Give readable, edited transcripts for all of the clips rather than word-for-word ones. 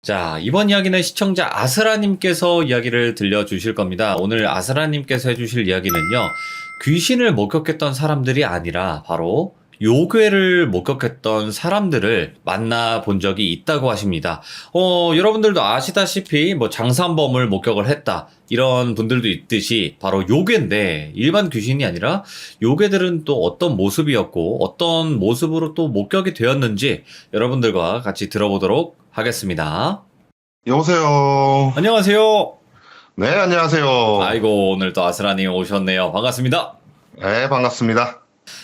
자, 이번 이야기는 시청자 아스라님께서 이야기를 들려주실 겁니다. 오늘 아스라님께서 해주실 이야기는요, 귀신을 목격했던 사람들이 아니라 바로 요괴를 목격했던 사람들을 만나본 적이 있다고 하십니다. 여러분들도 아시다시피 장산범을 목격을 했다, 이런 분들도 있듯이 바로 요괴인데, 일반 귀신이 아니라 요괴들은 또 어떤 모습이었고 어떤 모습으로 또 목격이 되었는지 여러분들과 같이 들어보도록 하겠습니다. 여보세요. 안녕하세요. 네, 안녕하세요. 아이고, 오늘 또 아스라님 오셨네요. 반갑습니다. 네, 반갑습니다.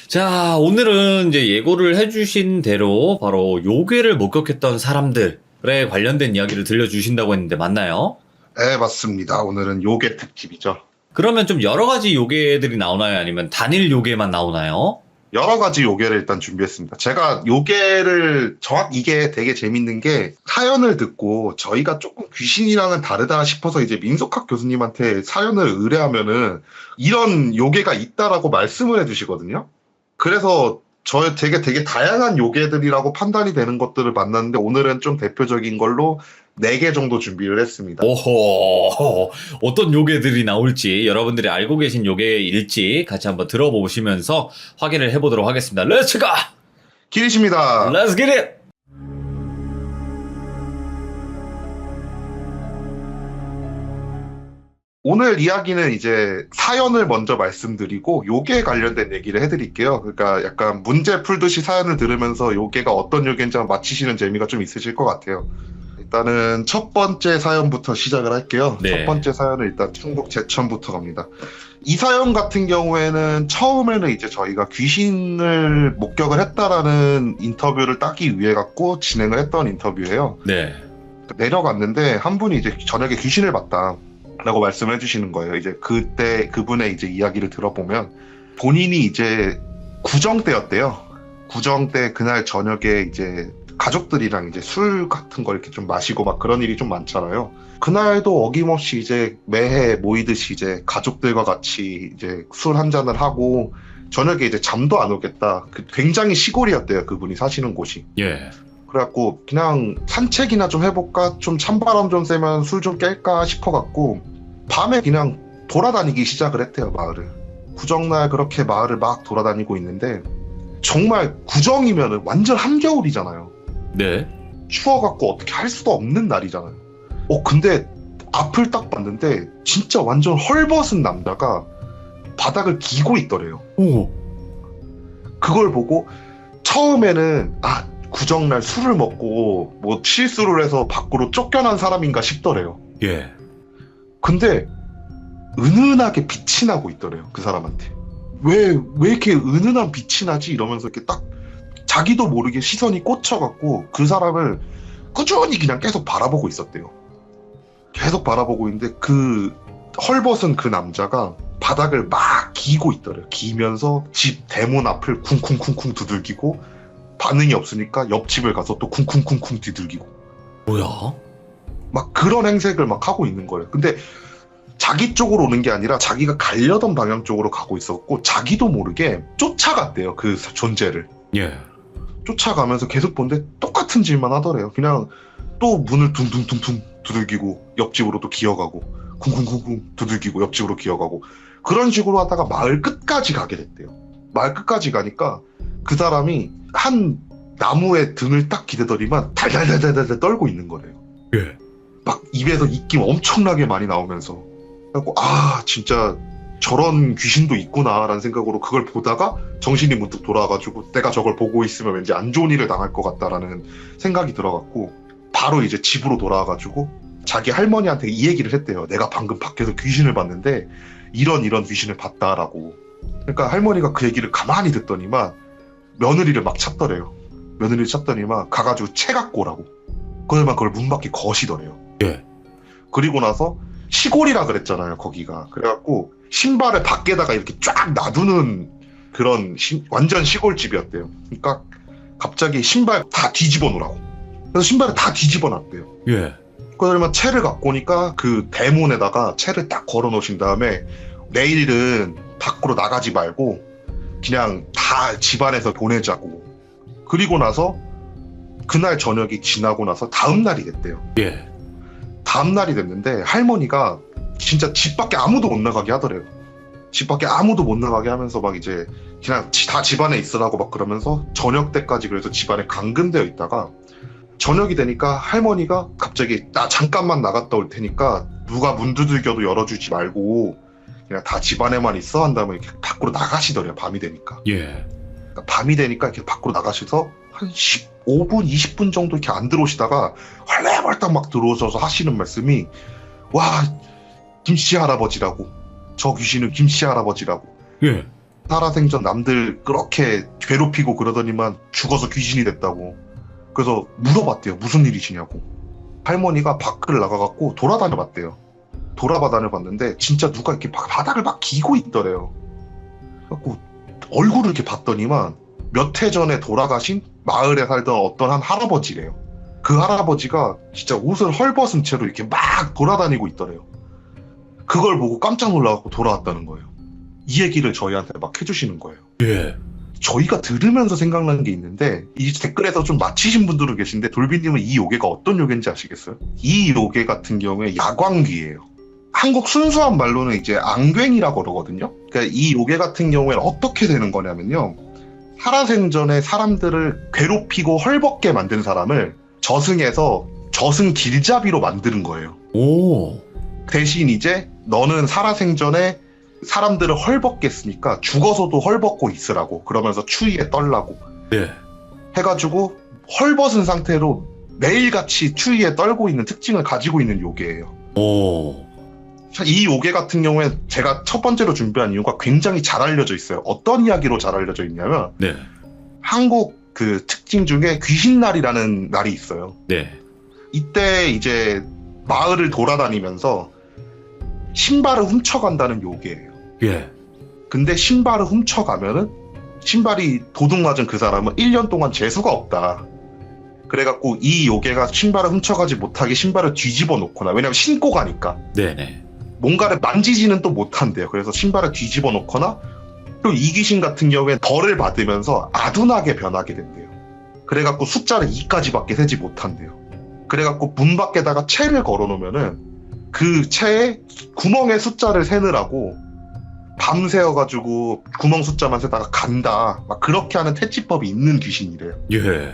자, 오늘은 이제 예고를 해주신 대로 바로 요괴를 목격했던 사람들에 관련된 이야기를 들려주신다고 했는데 맞나요? 네, 맞습니다. 오늘은 요괴 특집이죠. 그러면 좀 여러 가지 요괴들이 나오나요? 아니면 단일 요괴만 나오나요? 여러 가지 요괴를 일단 준비했습니다. 제가 요괴를 이게 되게 재밌는 게, 사연을 듣고 저희가 조금 귀신이랑은 다르다 싶어서 이제 민속학 교수님한테 사연을 의뢰하면은 이런 요괴가 있다라고 말씀을 해주시거든요. 그래서 되게 다양한 요괴들이라고 판단이 되는 것들을 만났는데, 오늘은 좀 대표적인 걸로 4개 정도 준비를 했습니다. 오호, 어떤 요괴들이 나올지, 여러분들이 알고 계신 요괴일지 같이 한번 들어보시면서 확인을 해보도록 하겠습니다. 렛츠 가! 기리십니다. 렛츠 기 잇! 오늘 이야기는 이제 사연을 먼저 말씀드리고 요괴에 관련된 얘기를 해드릴게요. 그러니까 약간 문제 풀듯이 사연을 들으면서 요괴가 어떤 요괴인지 한번 맞히시는 재미가 좀 있으실 것 같아요. 일단은 첫 번째 사연부터 시작을 할게요. 네. 첫 번째 사연은 일단 충북 제천부터 갑니다. 이 사연 같은 경우에는 처음에는 이제 저희가 귀신을 목격을 했다라는 인터뷰를 따기 위해 갖고 진행을 했던 인터뷰예요. 네. 내려갔는데 한 분이 이제 저녁에 귀신을 봤다 라고 말씀을 해주시는 거예요. 이제 그때 그분의 이제 이야기를 들어보면, 본인이 이제 구정 때였대요. 구정 때 그날 저녁에 이제 가족들이랑 이제 술 같은 거 이렇게 좀 마시고 막 그런 일이 좀 많잖아요. 그날도 어김없이 이제 매해 모이듯이 이제 가족들과 같이 이제 술 한 잔을 하고 저녁에 이제 잠도 안 오겠다. 굉장히 시골이었대요, 그분이 사시는 곳이. 예. 그래갖고 그냥 산책이나 좀 해볼까, 좀 찬바람 좀 쐬면 술 좀 깰까 싶어갖고 밤에 그냥 돌아다니기 시작을 했대요, 마을을. 구정날 그렇게 마을을 막 돌아다니고 있는데, 정말 구정이면은 완전 한겨울이잖아요. 네. 추워갖고 어떻게 할 수도 없는 날이잖아요. 근데 앞을 딱 봤는데 진짜 완전 헐벗은 남자가 바닥을 기고 있더래요. 오. 그걸 보고 처음에는 구정날 술을 먹고 실수를 해서 밖으로 쫓겨난 사람인가 싶더래요. 예. 근데 은은하게 빛이 나고 있더래요, 그 사람한테. 왜 이렇게 은은한 빛이 나지? 이러면서 이렇게 딱 자기도 모르게 시선이 꽂혀갖고 그 사람을 꾸준히 그냥 계속 바라보고 있었대요. 계속 바라보고 있는데 그 헐벗은 그 남자가 바닥을 막 기고 있더래요. 기면서 집 대문 앞을 쿵쿵쿵쿵 두들기고, 반응이 없으니까 옆집을 가서 또 쿵쿵쿵쿵 뒤들기고, 뭐야? 막 그런 행색을 막 하고 있는 거예요. 근데 자기 쪽으로 오는 게 아니라 자기가 가려던 방향 쪽으로 가고 있었고, 자기도 모르게 쫓아갔대요, 그 존재를. 예. 쫓아가면서 계속 보는데 똑같은 짓만 하더래요. 그냥 또 문을 둥둥둥둥 두들기고 옆집으로 또 기어가고, 쿵쿵쿵쿵 두들기고 옆집으로 기어가고, 그런 식으로 하다가 마을 끝까지 가게 됐대요. 마을 끝까지 가니까 그 사람이 한 나무에 등을 딱 기대더니만 달달달달달 떨고 있는 거래요. 예. 막 입에서 입김 엄청나게 많이 나오면서. 그래갖고 진짜 저런 귀신도 있구나라는 생각으로 그걸 보다가 정신이 문득 돌아와가지고, 내가 저걸 보고 있으면 왠지 안 좋은 일을 당할 것 같다라는 생각이 들어갖고 바로 이제 집으로 돌아와가지고 자기 할머니한테 이 얘기를 했대요. 내가 방금 밖에서 귀신을 봤는데 이런 귀신을 봤다라고. 그러니까 할머니가 그 얘기를 가만히 듣더니만 며느리를 막 찾더래요. 며느리를 찾더니만 가가지고 채 갖고 오라고. 그걸 문 밖에 거시더래요. 예. 그리고 나서 시골이라 그랬잖아요, 거기가. 그래갖고 신발을 밖에다가 이렇게 쫙 놔두는 그런 완전 시골집이었대요. 그러니까 갑자기 신발 다 뒤집어 놓으라고. 그래서 신발을 다 뒤집어 놨대요. 예. 그러면 채를 갖고 오니까 그 대문에다가 채를 딱 걸어 놓으신 다음에, 내일은 밖으로 나가지 말고 그냥 다 집안에서 보내자고. 그리고 나서 그날 저녁이 지나고 나서 다음 날이 됐대요. 예. 다음 날이 됐는데 할머니가 진짜 집 밖에 아무도 못 나가게 하더래요. 집 밖에 아무도 못 나가게 하면서 막 이제 그냥 다 집안에 있으라고 막 그러면서 저녁 때까지 그래서 집안에 감금되어 있다가 저녁이 되니까 할머니가 갑자기 나 잠깐만 나갔다 올 테니까 누가 문 두들겨도 열어주지 말고 그냥 다 집안에만 있어 한 다음에 이렇게 밖으로 나가시더래요. 밤이 되니까. 예. 그러니까 밤이 되니까 이렇게 밖으로 나가셔서 한 15분, 20분 정도 이렇게 안 들어오시다가 헐레벌떡 막 들어오셔서 하시는 말씀이 와, 김씨 할아버지라고. 저 귀신은 김씨 할아버지라고. 예. 살아생전 남들 그렇게 괴롭히고 그러더니만 죽어서 귀신이 됐다고. 그래서 물어봤대요. 무슨 일이시냐고. 할머니가 밖을 나가갖고 돌아다녀 봤대요. 돌아다녀 봤는데 진짜 누가 이렇게 바닥을 막 기고 있더래요. 그래갖고 얼굴을 이렇게 봤더니만 몇 해 전에 돌아가신 마을에 살던 어떤 한 할아버지래요. 그 할아버지가 진짜 옷을 헐벗은 채로 이렇게 막 돌아다니고 있더래요. 그걸 보고 깜짝 놀라갖고 돌아왔다는 거예요. 이 얘기를 저희한테 막 해주시는 거예요. 예. 저희가 들으면서 생각나는 게 있는데 이 댓글에서 좀 맞히신 분들은 계신데 돌비님은 이 요괴가 어떤 요괴인지 아시겠어요? 이 요괴 같은 경우에 야광귀예요. 한국 순수한 말로는 이제 앙괭이라고 그러거든요. 그러니까 이 요괴 같은 경우에는 어떻게 되는 거냐면요. 살아생전에 사람들을 괴롭히고 헐벗게 만든 사람을 저승에서 저승 길잡이로 만드는 거예요. 오. 대신 이제 너는 살아생전에 사람들을 헐벗게 했으니까 죽어서도 헐벗고 있으라고 그러면서 추위에 떨라고 예. 해가지고 헐벗은 상태로 매일같이 추위에 떨고 있는 특징을 가지고 있는 요괴예요. 오. 이 요괴 같은 경우에 제가 첫 번째로 준비한 이유가 굉장히 잘 알려져 있어요. 어떤 이야기로 잘 알려져 있냐면 네. 한국 그 특징 중에 귀신날이라는 날이 있어요. 네. 이때 이제 마을을 돌아다니면서 신발을 훔쳐간다는 요괴예요. 예. 근데 신발을 훔쳐가면은 신발이 도둑 맞은 그 사람은 1년 동안 재수가 없다. 그래갖고 이 요괴가 신발을 훔쳐가지 못하게 신발을 뒤집어 놓거나 왜냐면 신고 가니까 네네. 뭔가를 만지지는 또 못한대요. 그래서 신발을 뒤집어 놓거나 또 이 귀신 같은 경우에 벌을 받으면서 아둔하게 변하게 된대요. 그래갖고 숫자를 2까지밖에 세지 못한대요. 그래갖고 문 밖에다가 채를 걸어 놓으면은 그 채에 구멍에 숫자를 세느라고 밤새워가지고 구멍 숫자만 세다가 간다. 막 그렇게 하는 퇴치법이 있는 귀신이래요. 예.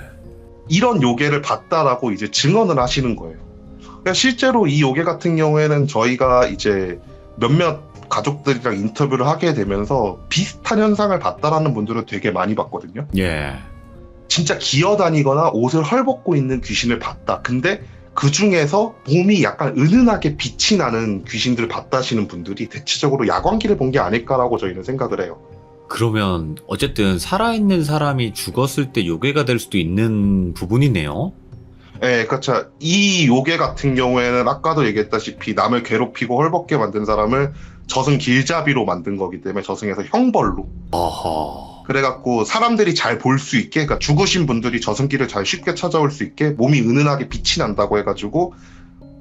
이런 요괴를 봤다라고 이제 증언을 하시는 거예요. 그러니까 실제로 이 요괴 같은 경우에는 저희가 이제 몇몇 가족들이랑 인터뷰를 하게 되면서 비슷한 현상을 봤다라는 분들은 되게 많이 봤거든요. 예. 진짜 기어다니거나 옷을 헐벗고 있는 귀신을 봤다. 근데 그 중에서 몸이 약간 은은하게 빛이 나는 귀신들을 봤다시는 분들이 대체적으로 야광기를 본 게 아닐까라고 저희는 생각을 해요. 그러면 어쨌든 살아있는 사람이 죽었을 때 요괴가 될 수도 있는 부분이네요. 네, 그렇죠. 이 요괴 같은 경우에는 아까도 얘기했다시피 남을 괴롭히고 헐벗게 만든 사람을 저승 길잡이로 만든 거기 때문에 저승에서 형벌로. 아하. 그래갖고 사람들이 잘 볼 수 있게, 그러니까 죽으신 분들이 저승길을 잘 쉽게 찾아올 수 있게 몸이 은은하게 빛이 난다고 해가지고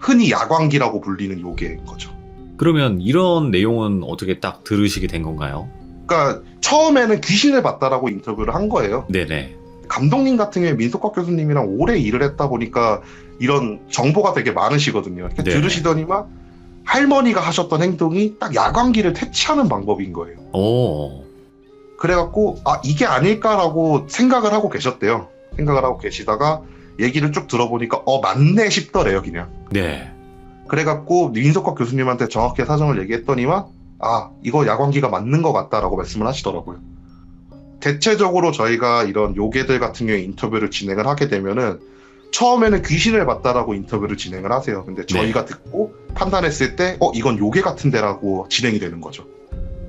흔히 야광기라고 불리는 요괴인 거죠. 그러면 이런 내용은 어떻게 딱 들으시게 된 건가요? 그러니까 처음에는 귀신을 봤다라고 인터뷰를 한 거예요. 네네. 감독님 같은 경우에 민석학 교수님이랑 오래 일을 했다 보니까 이런 정보가 되게 많으시거든요. 네. 들으시더니만 할머니가 하셨던 행동이 딱 야광기를 퇴치하는 방법인 거예요. 오. 그래갖고 아 이게 아닐까라고 생각을 하고 계셨대요. 생각을 하고 계시다가 얘기를 쭉 들어보니까 맞네 싶더래요 그냥. 네. 그래갖고 민석학 교수님한테 정확히 사정을 얘기했더니만 아 이거 야광기가 맞는 것 같다라고 말씀을 하시더라고요. 대체적으로 저희가 이런 요괴들 같은 경우에 인터뷰를 진행을 하게 되면은 처음에는 귀신을 봤다라고 인터뷰를 진행을 하세요. 근데 저희가 듣고 판단했을 때 이건 요괴 같은데라고 진행이 되는 거죠.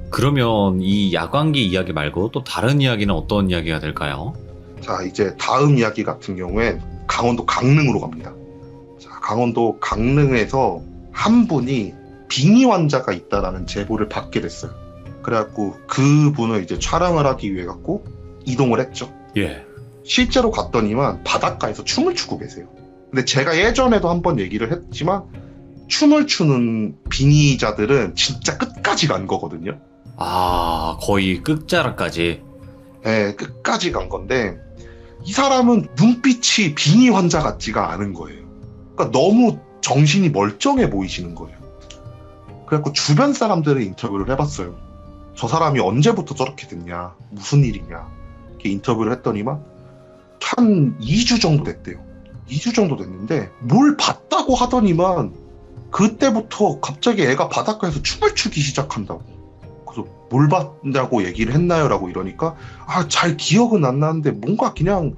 그러면 이 야광기 이야기 말고 또 다른 이야기는 어떤 이야기가 될까요? 자 이제 다음 이야기 같은 경우엔 강원도 강릉으로 갑니다. 자 강원도 강릉에서 한 분이 빙의 환자가 있다라는 제보를 받게 됐어요. 그래갖고 그분을 이제 촬영을 하기 위해 갖고 이동을 했죠. 예. 실제로 갔더니만 바닷가에서 춤을 추고 계세요. 근데 제가 예전에도 한번 얘기를 했지만 춤을 추는 빙의자들은 진짜 끝까지 간 거거든요. 아, 거의 끝자락까지. 네, 끝까지 간 건데 이 사람은 눈빛이 빙의 환자 같지가 않은 거예요. 그러니까 너무 정신이 멀쩡해 보이시는 거예요. 그래갖고 주변 사람들의 인터뷰를 해봤어요. 저 사람이 언제부터 저렇게 됐냐, 무슨 일이냐, 이렇게 인터뷰를 했더니만 한 2주 정도 됐대요. 2주 정도 됐는데 뭘 봤다고 하더니만 그때부터 갑자기 애가 바닷가에서 춤을 추기 시작한다고. 그래서 뭘 봤냐고 얘기를 했나요? 라고 이러니까 잘 기억은 안 나는데 뭔가 그냥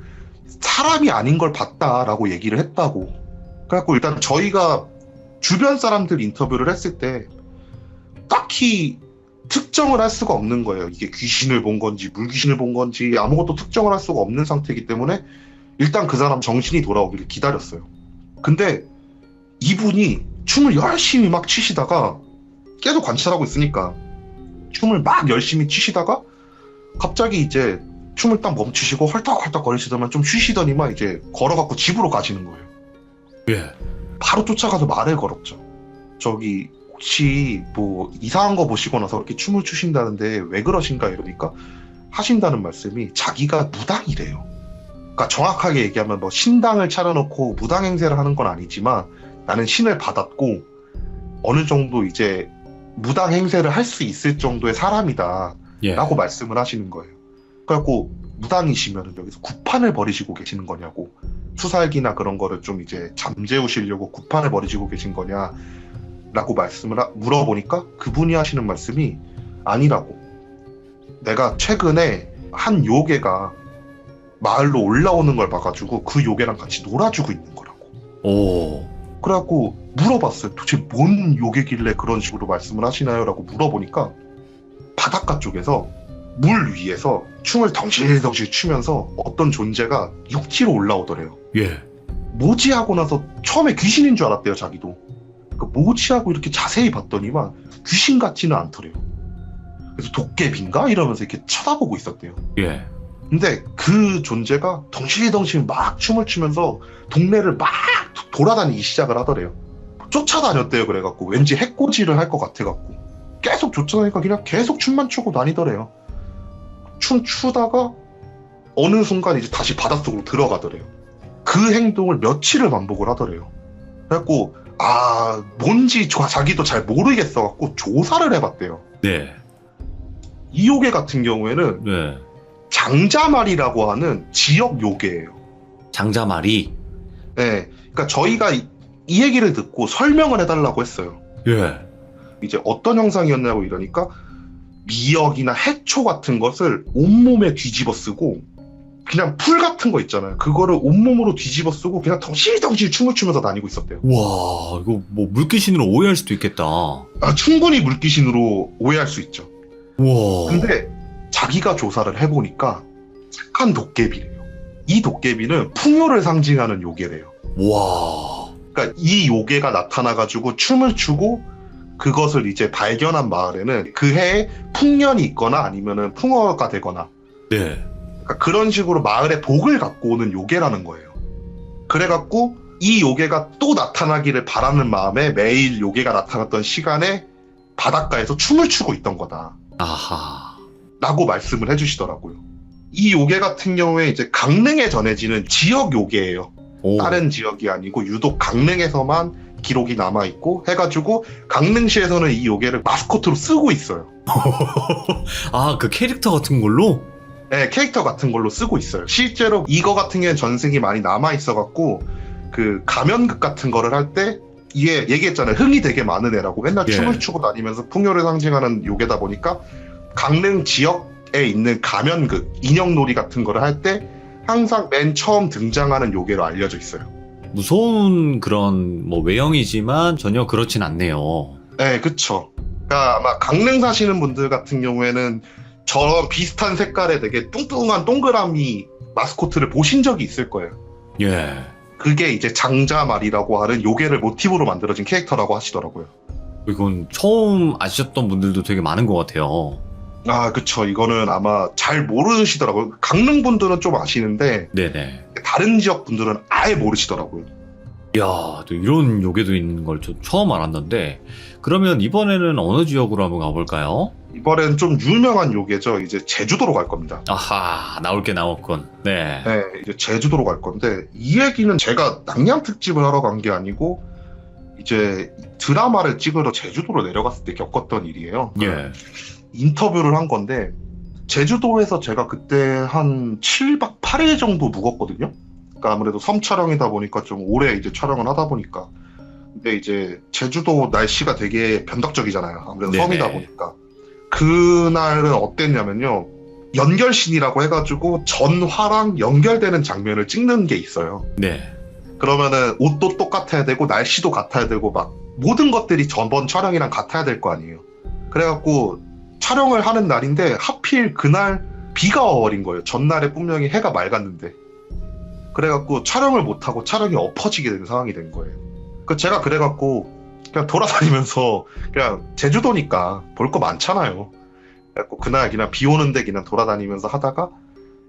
사람이 아닌 걸 봤다라고 얘기를 했다고. 그래갖고 일단 저희가 주변 사람들 인터뷰를 했을 때 딱히 특정을 할 수가 없는 거예요. 이게 귀신을 본 건지 물귀신을 본 건지 아무것도 특정을 할 수가 없는 상태이기 때문에 일단 그 사람 정신이 돌아오기를 기다렸어요. 근데 이분이 춤을 열심히 막 추시다가 계속 관찰하고 있으니까 춤을 막 열심히 추시다가 갑자기 이제 춤을 딱 멈추시고 헐떡헐떡 거리시더만 좀 쉬시더니만 이제 걸어갖고 집으로 가시는 거예요. 예. 바로 쫓아가서 말을 걸었죠. 저기 혹시 뭐 이상한 거 보시고 나서 이렇게 춤을 추신다는데 왜 그러신가 이러니까 하신다는 말씀이 자기가 무당이래요. 그러니까 정확하게 얘기하면 뭐 신당을 차려놓고 무당 행세를 하는 건 아니지만 나는 신을 받았고 어느 정도 이제 무당 행세를 할 수 있을 정도의 사람이다 예. 라고 말씀을 하시는 거예요. 그래갖고 무당이시면 여기서 구판을 벌이시고 계시는 거냐고, 수살기나 그런 거를 좀 이제 잠재우시려고 구판을 벌이시고 계신 거냐 라고 물어보니까 그분이 하시는 말씀이 아니라고. 내가 최근에 한 요괴가 마을로 올라오는 걸 봐가지고 그 요괴랑 같이 놀아주고 있는 거라고. 오. 그래갖고 물어봤어요. 도대체 뭔 요괴길래 그런 식으로 말씀을 하시나요? 라고 물어보니까 바닷가 쪽에서 물 위에서 춤을 덩실덩실 추면서 어떤 존재가 육지로 올라오더래요. 예. 뭐지 하고 나서 처음에 귀신인 줄 알았대요, 자기도. 그 뭐지 하고 이렇게 자세히 봤더니만 귀신 같지는 않더래요. 그래서 도깨비인가? 이러면서 이렇게 쳐다보고 있었대요. 예. 근데 그 존재가 덩실덩실 막 춤을 추면서 동네를 막 돌아다니기 시작을 하더래요. 쫓아다녔대요. 그래갖고 왠지 해코지를 할 것 같아갖고 계속 쫓아다니니까 그냥 계속 춤만 추고 다니더래요. 춤 추다가 어느 순간 이제 다시 바닷속으로 들어가더래요. 그 행동을 며칠을 반복을 하더래요. 그래갖고 뭔지 자기도 잘 모르겠어갖고 조사를 해봤대요. 네. 이 요괴 같은 경우에는 네. 장자말이라고 하는 지역 요괴예요. 장자말이. 네, 그러니까 저희가 이 얘기를 듣고 설명을 해달라고 했어요. 예. 이제 어떤 형상이었냐고 이러니까 미역이나 해초 같은 것을 온몸에 뒤집어 쓰고 그냥 풀 같은 거 있잖아요. 그거를 온몸으로 뒤집어 쓰고 그냥 덩실덩실 춤을 추면서 다니고 있었대요. 와, 이거 뭐 물귀신으로 오해할 수도 있겠다. 충분히 물귀신으로 오해할 수 있죠. 와. 근데 자기가 조사를 해보니까 착한 도깨비래요. 이 도깨비는 풍요를 상징하는 요괴래요. 와. 그러니까 이 요괴가 나타나가지고 춤을 추고 그것을 이제 발견한 마을에는 그 해에 풍년이 있거나 아니면은 풍어가 되거나 네. 그러니까 그런 식으로 마을에 복을 갖고 오는 요괴라는 거예요. 그래갖고 이 요괴가 또 나타나기를 바라는 마음에 매일 요괴가 나타났던 시간에 바닷가에서 춤을 추고 있던 거다. 아하. 라고 말씀을 해주시더라고요. 이 요괴 같은 경우에 이제 강릉에 전해지는 지역 요괴예요. 오. 다른 지역이 아니고 유독 강릉에서만 기록이 남아있고 해가지고 강릉시에서는 이 요괴를 마스코트로 쓰고 있어요. 그 캐릭터 같은 걸로? 네, 캐릭터 같은 걸로 쓰고 있어요. 실제로 이거 같은 경우는 전승이 많이 남아있어갖고 그 가면극 같은 거를 할 때 이게 얘기했잖아요. 흥이 되게 많은 애라고. 맨날 예. 춤을 추고 다니면서 풍요를 상징하는 요괴다 보니까 강릉 지역에 있는 가면극, 인형놀이 같은 거를 할 때 항상 맨 처음 등장하는 요괴로 알려져 있어요. 무서운 그런 뭐 외형이지만 전혀 그렇진 않네요. 네, 그쵸. 그러니까 아마 강릉 사시는 분들 같은 경우에는 저런 비슷한 색깔의 되게 뚱뚱한 동그라미 마스코트를 보신 적이 있을 거예요. 예. 그게 이제 장자말이라고 하는 요괴를 모티브로 만들어진 캐릭터라고 하시더라고요. 이건 처음 아셨던 분들도 되게 많은 것 같아요. 그쵸. 이거는 아마 잘 모르시더라고요. 강릉 분들은 좀 아시는데 네네. 다른 지역 분들은 아예 모르시더라고요. 이야, 또 이런 요괴도 있는 걸 저 처음 알았는데, 그러면 이번에는 어느 지역으로 한번 가볼까요? 이번엔 좀 유명한 요괴죠. 이제 제주도로 갈 겁니다. 아하, 나올 게 나왔군. 네. 네, 이제 제주도로 갈 건데 이 얘기는 제가 남양 특집을 하러 간 게 아니고 이제 드라마를 찍으러 제주도로 내려갔을 때 겪었던 일이에요. 예. 인터뷰를 한 건데 제주도에서 제가 그때 한 7박 8일 정도 묵었거든요. 그러니까 아무래도 섬 촬영이다 보니까 좀 오래 이제 촬영을 하다 보니까 근데 이제 제주도 날씨가 되게 변덕적이잖아요. 아무래도 네네. 섬이다 보니까 그날은 어땠냐면요. 연결신이라고 해가지고 전화랑 연결되는 장면을 찍는 게 있어요. 네. 그러면은 옷도 똑같아야 되고 날씨도 같아야 되고 막 모든 것들이 전번 촬영이랑 같아야 될 거 아니에요. 그래갖고 촬영을 하는 날인데 하필 그날 비가 와버린 거예요. 전날에 분명히 해가 맑았는데. 그래갖고 촬영을 못하고 촬영이 엎어지게 된 상황이 된 거예요. 제가 그래갖고 그냥 돌아다니면서 그냥 제주도니까 볼 거 많잖아요. 그래갖고 그날 그냥 비 오는데 그냥 돌아다니면서 하다가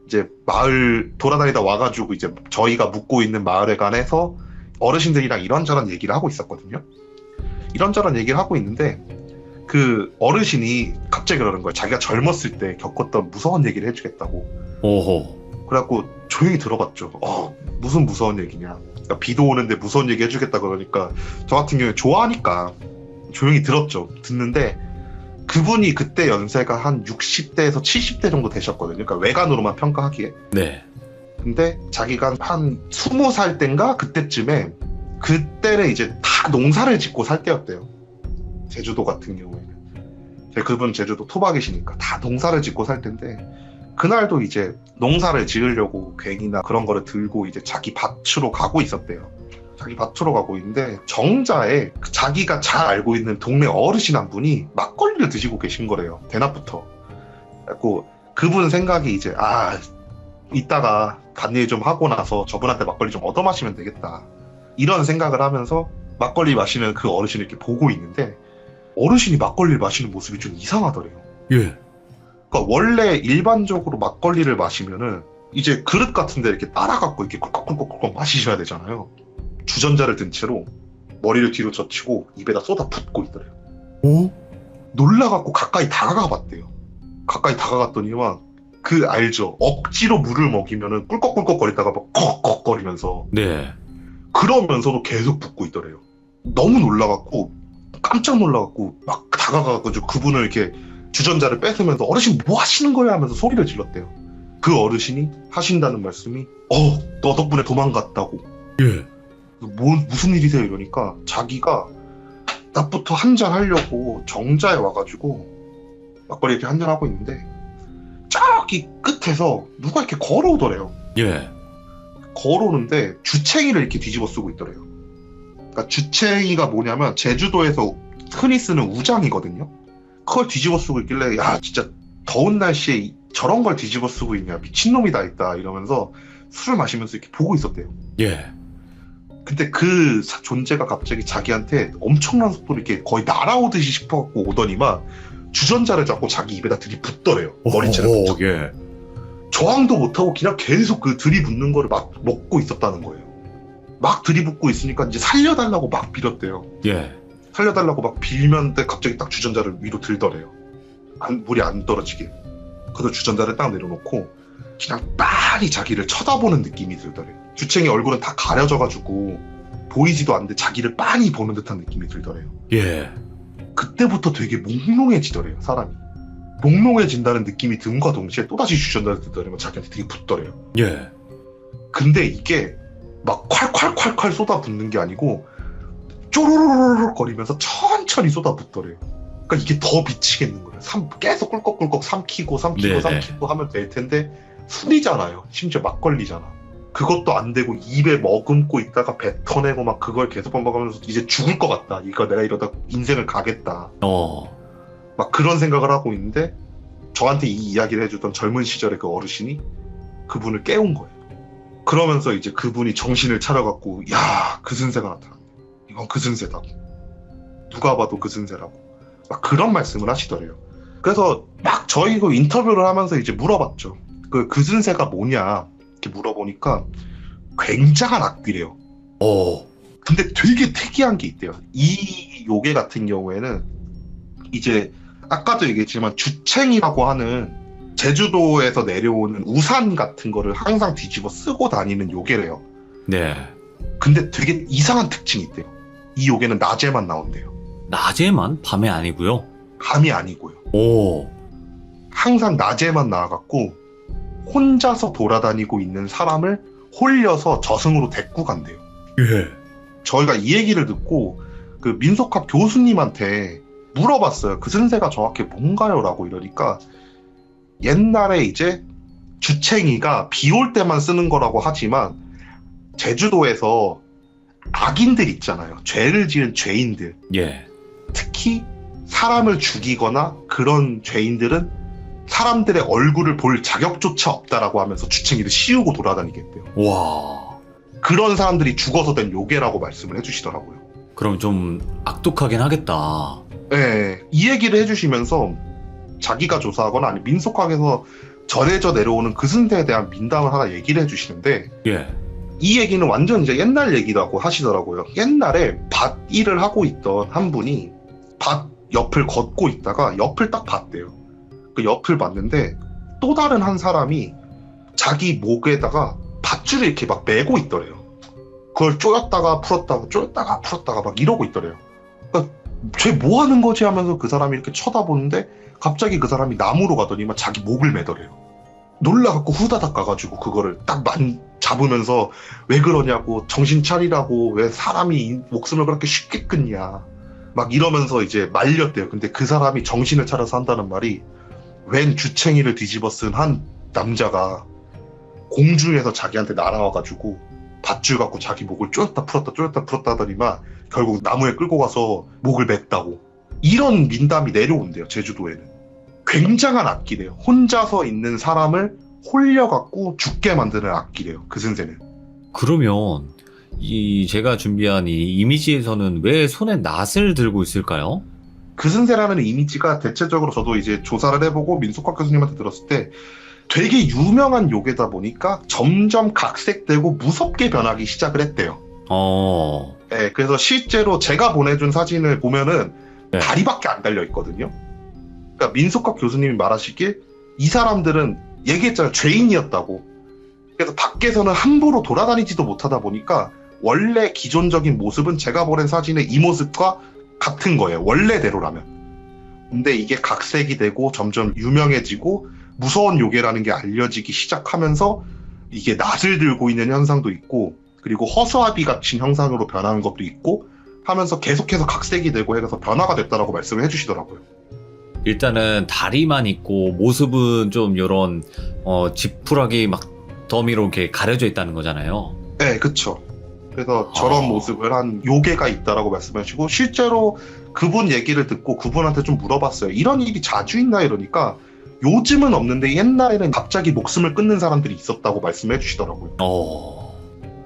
이제 마을 돌아다니다 와가지고 이제 저희가 묵고 있는 마을에 관해서 어르신들이랑 이런저런 얘기를 하고 있었거든요. 이런저런 얘기를 하고 있는데 그 어르신이 갑자기 그러는 거예요. 자기가 젊었을 때 겪었던 무서운 얘기를 해주겠다고. 오호. 그래갖고 조용히 들어봤죠. 무슨 무서운 얘기냐. 그러니까 비도 오는데 무서운 얘기 해주겠다 그러니까 저 같은 경우에 좋아하니까 조용히 들었죠. 듣는데 그분이 그때 연세가 한 60대에서 70대 정도 되셨거든요. 그러니까 외관으로만 평가하기에. 네. 근데 자기가 한 20살 땐가 그때쯤에 그때는 이제 다 농사를 짓고 살 때였대요. 제주도 같은 경우에는. 그분 제주도 토박이시니까 다 농사를 짓고 살 텐데 그날도 이제 농사를 지으려고 괭이나 그런 거를 들고 이제 자기 밭으로 가고 있었대요. 자기 밭으로 가고 있는데 정자에 자기가 잘 알고 있는 동네 어르신 한 분이 막걸리를 드시고 계신 거래요. 대낮부터. 그래서 그분 생각이 이제 이따가 밭일 좀 하고 나서 저분한테 막걸리 좀 얻어 마시면 되겠다. 이런 생각을 하면서 막걸리 마시는 그 어르신을 이렇게 보고 있는데 어르신이 막걸리를 마시는 모습이 좀 이상하더래요. 예. 그러니까 원래 일반적으로 막걸리를 마시면은 이제 그릇 같은 데 이렇게 따라갖고 이렇게 꿀꺽꿀꺽꿀꺽 마시셔야 되잖아요. 주전자를 든 채로 머리를 뒤로 젖히고 입에다 쏟아 붓고 있더래요. 오? 놀라갖고 가까이 다가가 봤대요. 가까이 다가갔더니만 알죠. 억지로 물을 먹이면은 꿀꺽꿀꺽거리다가 막 꺽꺽거리면서 네. 그러면서도 계속 붓고 있더래요. 너무 놀라갖고 깜짝 놀라갖고 막 다가가가지고 그분을 이렇게 주전자를 뺏으면서 어르신 뭐 하시는 거야 하면서 소리를 질렀대요. 그 어르신이 하신다는 말씀이 너 덕분에 도망갔다고. 예. 무슨 일이세요 이러니까 자기가 낮부터 한잔 하려고 정자에 와가지고 막걸리 이렇게 한잔 하고 있는데 저기 끝에서 누가 이렇게 걸어오더래요. 예. 걸어오는데 주챙이를 이렇게 뒤집어 쓰고 있더래요. 그러니까 주챙이가 뭐냐면 제주도에서 흔히 쓰는 우장이거든요. 그걸 뒤집어 쓰고 있길래 진짜 더운 날씨에 저런 걸 뒤집어 쓰고 있냐 미친놈이다 있다 이러면서 술을 마시면서 이렇게 보고 있었대요. 예. 근데 그 존재가 갑자기 자기한테 엄청난 속도로 이렇게 거의 날아오듯이 싶어갖고 오더니만 주전자를 잡고 자기 입에다 들이붓더래요. 머리채를 붙여. 예. 저항도 못하고 그냥 계속 그 들이붓는 거를 막 먹고 있었다는 거예요. 막 들이붓고 있으니까 이제 살려달라고 막 빌었대요. 예. 살려달라고 막 빌면데 갑자기 딱 주전자를 위로 들더래요. 물이 안 떨어지게. 그래서 주전자를 딱 내려놓고 그냥 빤히 자기를 쳐다보는 느낌이 들더래요. 주챙이 얼굴은 다 가려져가지고 보이지도 않는데 자기를 빤히 보는 듯한 느낌이 들더래요. 예. 그때부터 되게 몽롱해지더래요, 사람이. 몽롱해진다는 느낌이 든과 동시에 또다시 주전자를 들더래요. 자기한테 되게 붙더래요. 예. 근데 이게 막 콸콸콸콸 쏟아붓는 게 아니고 쪼로로로로 거리면서 천천히 쏟아붓더래요. 그러니까 이게 더 미치겠는 거예요. 계속 꿀꺽꿀꺽 삼키고 네네. 하면 될 텐데 술이잖아요. 심지어 막걸리잖아. 그것도 안 되고 입에 머금고 있다가 뱉어내고 막 그걸 계속 반복하면서 이제 죽을 것 같다. 이거 내가 이러다 인생을 가겠다. 막 그런 생각을 하고 있는데 저한테 이 이야기를 해주던 젊은 시절의 그 어르신이 그분을 깨운 거예요. 그러면서 이제 그분이 정신을 차려갖고 그슨새가 나타났네. 이건 그슨새다고. 누가 봐도 그슨새라고. 막 그런 말씀을 하시더래요. 그래서 막 저희 그 인터뷰를 하면서 이제 물어봤죠. 그슨새가 뭐냐 이렇게 물어보니까 굉장한 악귀래요. 근데 되게 특이한 게 있대요. 이 요괴 같은 경우에는 이제 아까도 얘기했지만 주챙이라고 하는 제주도에서 내려오는 우산 같은 거를 항상 뒤집어 쓰고 다니는 요괴래요. 네. 근데 되게 이상한 특징이 있대요. 이 요괴는 낮에만 나온대요. 낮에만? 밤에 아니고요? 밤이 아니고요. 오. 항상 낮에만 나와갖고 혼자서 돌아다니고 있는 사람을 홀려서 저승으로 데리고 간대요. 예. 저희가 이 얘기를 듣고 그 민속학 교수님한테 물어봤어요. 그 선세가 정확히 뭔가요? 라고 이러니까 옛날에 이제 주챙이가 비 올 때만 쓰는 거라고 하지만 제주도에서 악인들 있잖아요. 죄를 지은 죄인들. 예. 특히 사람을 죽이거나 그런 죄인들은 사람들의 얼굴을 볼 자격조차 없다라고 하면서 주챙이를 씌우고 돌아다니겠대요. 와. 그런 사람들이 죽어서 된 요괴라고 말씀을 해주시더라고요. 그럼 좀 악독하긴 하겠다. 네, 이 얘기를 해주시면서 자기가 조사하거나 아니 민속학에서 전해져 내려오는 그 승대에 대한 민담을 하나 얘기를 해주시는데 예. 이 얘기는 완전 이제 옛날 얘기라고 하시더라고요. 옛날에 밭 일을 하고 있던 한 분이 밭 옆을 걷고 있다가 옆을 딱 봤대요. 그 옆을 봤는데 또 다른 한 사람이 자기 목에다가 밧줄을 이렇게 막 메고 있더래요. 그걸 쪼였다가 풀었다가 쪼였다가 풀었다가 막 이러고 있더래요. 그러니까 쟤 뭐 하는 거지 하면서 그 사람이 이렇게 쳐다보는데 갑자기 그 사람이 나무로 가더니만 자기 목을 매더래요. 놀라갖고 후다닥 가가지고 그거를 딱 잡으면서 왜 그러냐고, 정신 차리라고, 왜 사람이 목숨을 그렇게 쉽게 끊냐 막 이러면서 이제 말렸대요. 근데 그 사람이 정신을 차려서 한다는 말이 웬 주챙이를 뒤집어 쓴 한 남자가 공중에서 자기한테 날아와가지고 밧줄 갖고 자기 목을 쪼였다 풀었다 하더니만 결국 나무에 끌고 가서 목을 맸다고. 이런 민담이 내려온대요. 제주도에는. 굉장한 악기래요. 혼자서 있는 사람을 홀려갖고 죽게 만드는 악기래요. 그 선생은. 그러면 제가 준비한 이 이미지에서는 왜 손에 낫을 들고 있을까요? 그 선생라는 이미지가 대체적으로 저도 이제 조사를 해보고 민속학 교수님한테 들었을 때 되게 유명한 요괴다 보니까 점점 각색되고 무섭게 변하기 시작을 했대요. 네, 그래서 실제로 제가 보내준 사진을 보면은 네. 다리밖에 안 달려 있거든요. 그러니까 민속학 교수님이 말하시길 이 사람들은 얘기했잖아요. 죄인이었다고. 그래서 밖에서는 함부로 돌아다니지도 못하다 보니까 원래 기존적인 모습은 제가 보낸 사진의 이 모습과 같은 거예요. 원래대로라면. 근데 이게 각색이 되고 점점 유명해지고 무서운 요괴라는 게 알려지기 시작하면서 이게 낫을 들고 있는 현상도 있고 그리고 허수아비 같은 형상으로 변하는 것도 있고 하면서 계속해서 각색이 되고 해서 변화가 됐다라고 말씀을 해주시더라고요. 일단은 다리만 있고 모습은 좀 요런 지푸라기 막 더미로 이렇게 가려져 있다는 거잖아요. 네, 그쵸. 그래서 저런 모습을 한 요괴가 있다라고 말씀하시고 실제로 그분 얘기를 듣고 그분한테 좀 물어봤어요. 이런 일이 자주 있나 이러니까 요즘은 없는데 옛날에는 갑자기 목숨을 끊는 사람들이 있었다고 말씀해 주시더라고요.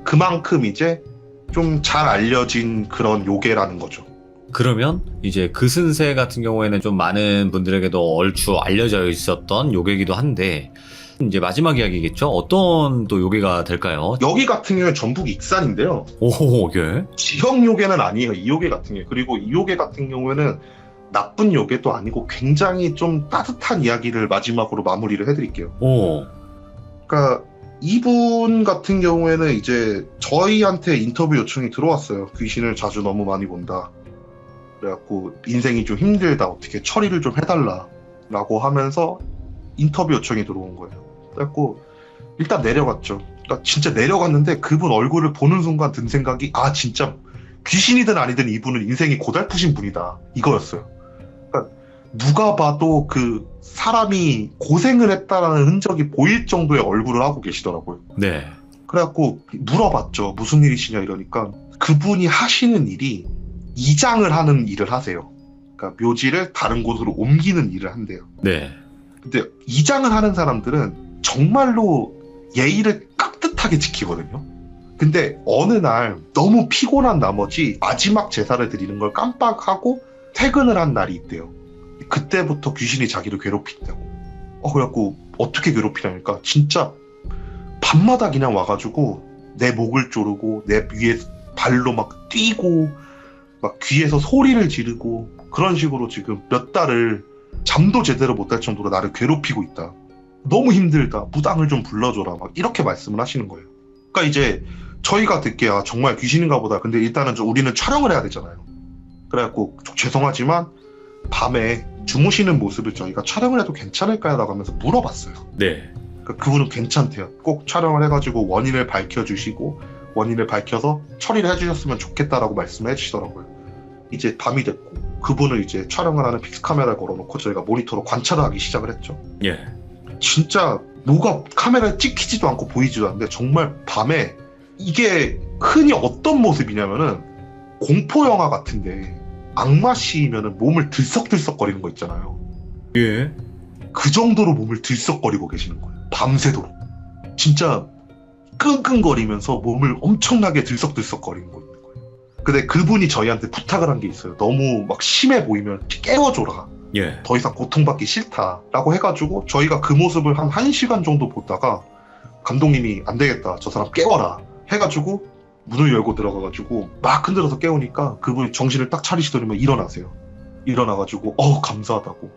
그만큼 이제 좀 잘 알려진 그런 요괴라는 거죠. 그러면 이제 그슨세 같은 경우에는 좀 많은 분들에게도 얼추 알려져 있었던 요괴이기도 한데 이제 마지막 이야기겠죠? 어떤 또 요괴가 될까요? 여기 같은 경우는 전북 익산인데요. 오, 예. 지형 요괴는 아니에요. 이 요괴 같은 경우. 그리고 이 요괴 같은 경우에는 나쁜 요괴도 아니고 굉장히 좀 따뜻한 이야기를 마지막으로 마무리를 해드릴게요. 오. 그러니까 이분 같은 경우에는 이제 저희한테 인터뷰 요청이 들어왔어요. 귀신을 자주 너무 많이 본다. 그래갖고 인생이 좀 힘들다. 어떻게 처리를 좀 해달라. 라고 하면서 인터뷰 요청이 들어온 거예요. 그래갖고 일단 내려갔죠. 그러니까 진짜 내려갔는데 그분 얼굴을 보는 순간 든 생각이 진짜 귀신이든 아니든 이분은 인생이 고달프신 분이다. 이거였어요. 그러니까 누가 봐도 그 사람이 고생을 했다라는 흔적이 보일 정도의 얼굴을 하고 계시더라고요. 네. 그래갖고 물어봤죠. 무슨 일이시냐 이러니까 그분이 하시는 일이 이장을 하는 일을 하세요. 그러니까 묘지를 다른 곳으로 옮기는 일을 한대요. 네. 근데 이장을 하는 사람들은 정말로 예의를 깍듯하게 지키거든요. 근데 어느 날 너무 피곤한 나머지 마지막 제사를 드리는 걸 깜빡하고 퇴근을 한 날이 있대요. 그때부터 귀신이 자기를 괴롭힌다고. 그래갖고 어떻게 괴롭히냐니까 진짜 밤마다 그냥 와가지고 내 목을 조르고 내 위에 발로 막 뛰고 막 귀에서 소리를 지르고 그런 식으로 지금 몇 달을 잠도 제대로 못 할 정도로 나를 괴롭히고 있다. 너무 힘들다. 무당을 좀 불러줘라. 막 이렇게 말씀을 하시는 거예요. 그러니까 이제 저희가 듣기에 아, 정말 귀신인가 보다. 근데 일단은 우리는 촬영을 해야 되잖아요. 그래갖고 죄송하지만 밤에 주무시는 모습을 저희가 촬영을 해도 괜찮을까요? 라고 하면서 물어봤어요. 네. 그러니까 그분은 괜찮대요. 꼭 촬영을 해가지고 원인을 밝혀주시고 원인을 밝혀서 처리를 해주셨으면 좋겠다라고 말씀을 해주시더라고요. 이제 밤이 됐고 그분을 이제 촬영을 하는 픽스 카메라를 걸어놓고 저희가 모니터로 관찰을 하기 시작을 했죠. 예. 진짜 뭐가 카메라에 찍히지도 않고 보이지도 않는데 정말 밤에 이게 흔히 어떤 모습이냐면은 공포 영화 같은데 악마 씨면은 몸을 들썩들썩거리는 거 있잖아요. 예. 그 정도로 몸을 들썩거리고 계시는 거예요. 밤새도록. 진짜 끙끙거리면서 몸을 엄청나게 들썩들썩거리는 거예요. 근데 그분이 저희한테 부탁을 한 게 있어요. 너무 막 심해 보이면 깨워줘라. 예. 더 이상 고통받기 싫다라고 해가지고 저희가 그 모습을 한 1시간 정도 보다가 감독님이 안 되겠다. 저 사람 깨워라. 해가지고 문을 열고 들어가가지고 막 흔들어서 깨우니까 그분이 정신을 딱 차리시더니만 일어나세요. 일어나가지고 감사하다고.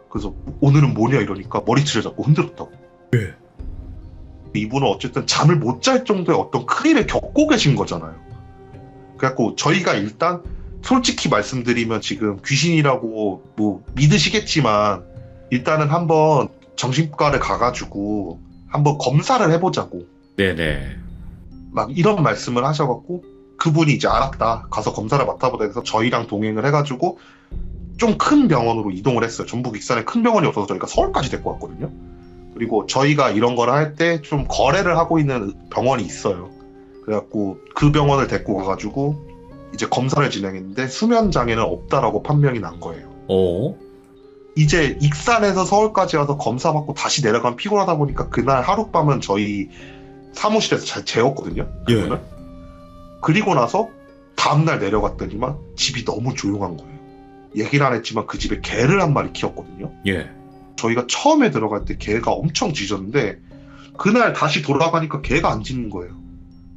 그래서 오늘은 뭐냐 이러니까 머리채를 잡고 흔들었다고. 예. 이분은 어쨌든 잠을 못 잘 정도의 어떤 크리를 겪고 계신 거잖아요. 그래갖고 저희가 일단 솔직히 말씀드리면 지금 귀신이라고 뭐 믿으시겠지만 일단은 한번 정신과를 가가지고 한번 검사를 해보자고 네네. 막 이런 말씀을 하셔갖고 그분이 이제 알았다 가서 검사를 맡아보자 해서 저희랑 동행을 해가지고 좀 큰 병원으로 이동을 했어요. 전북 익산에 큰 병원이 없어서 저희가 서울까지 데리고 왔거든요. 그리고 저희가 이런 거를 할 때 좀 거래를 하고 있는 병원이 있어요. 그래갖고 그 병원을 데리고 가가지고 이제 검사를 진행했는데 수면 장애는 없다라고 판명이 난 거예요. 이제 익산에서 서울까지 와서 검사 받고 다시 내려가면 피곤하다 보니까 그날 하룻밤은 저희 사무실에서 잘 재웠거든요. 그분을. 그리고 나서 다음날 내려갔더니만 집이 너무 조용한 거예요. 얘기를 안 했지만 그 집에 개를 한 마리 키웠거든요. 예. 저희가 처음에 들어갈 때 개가 엄청 짖었는데 그날 다시 돌아가니까 개가 안 짖는 거예요.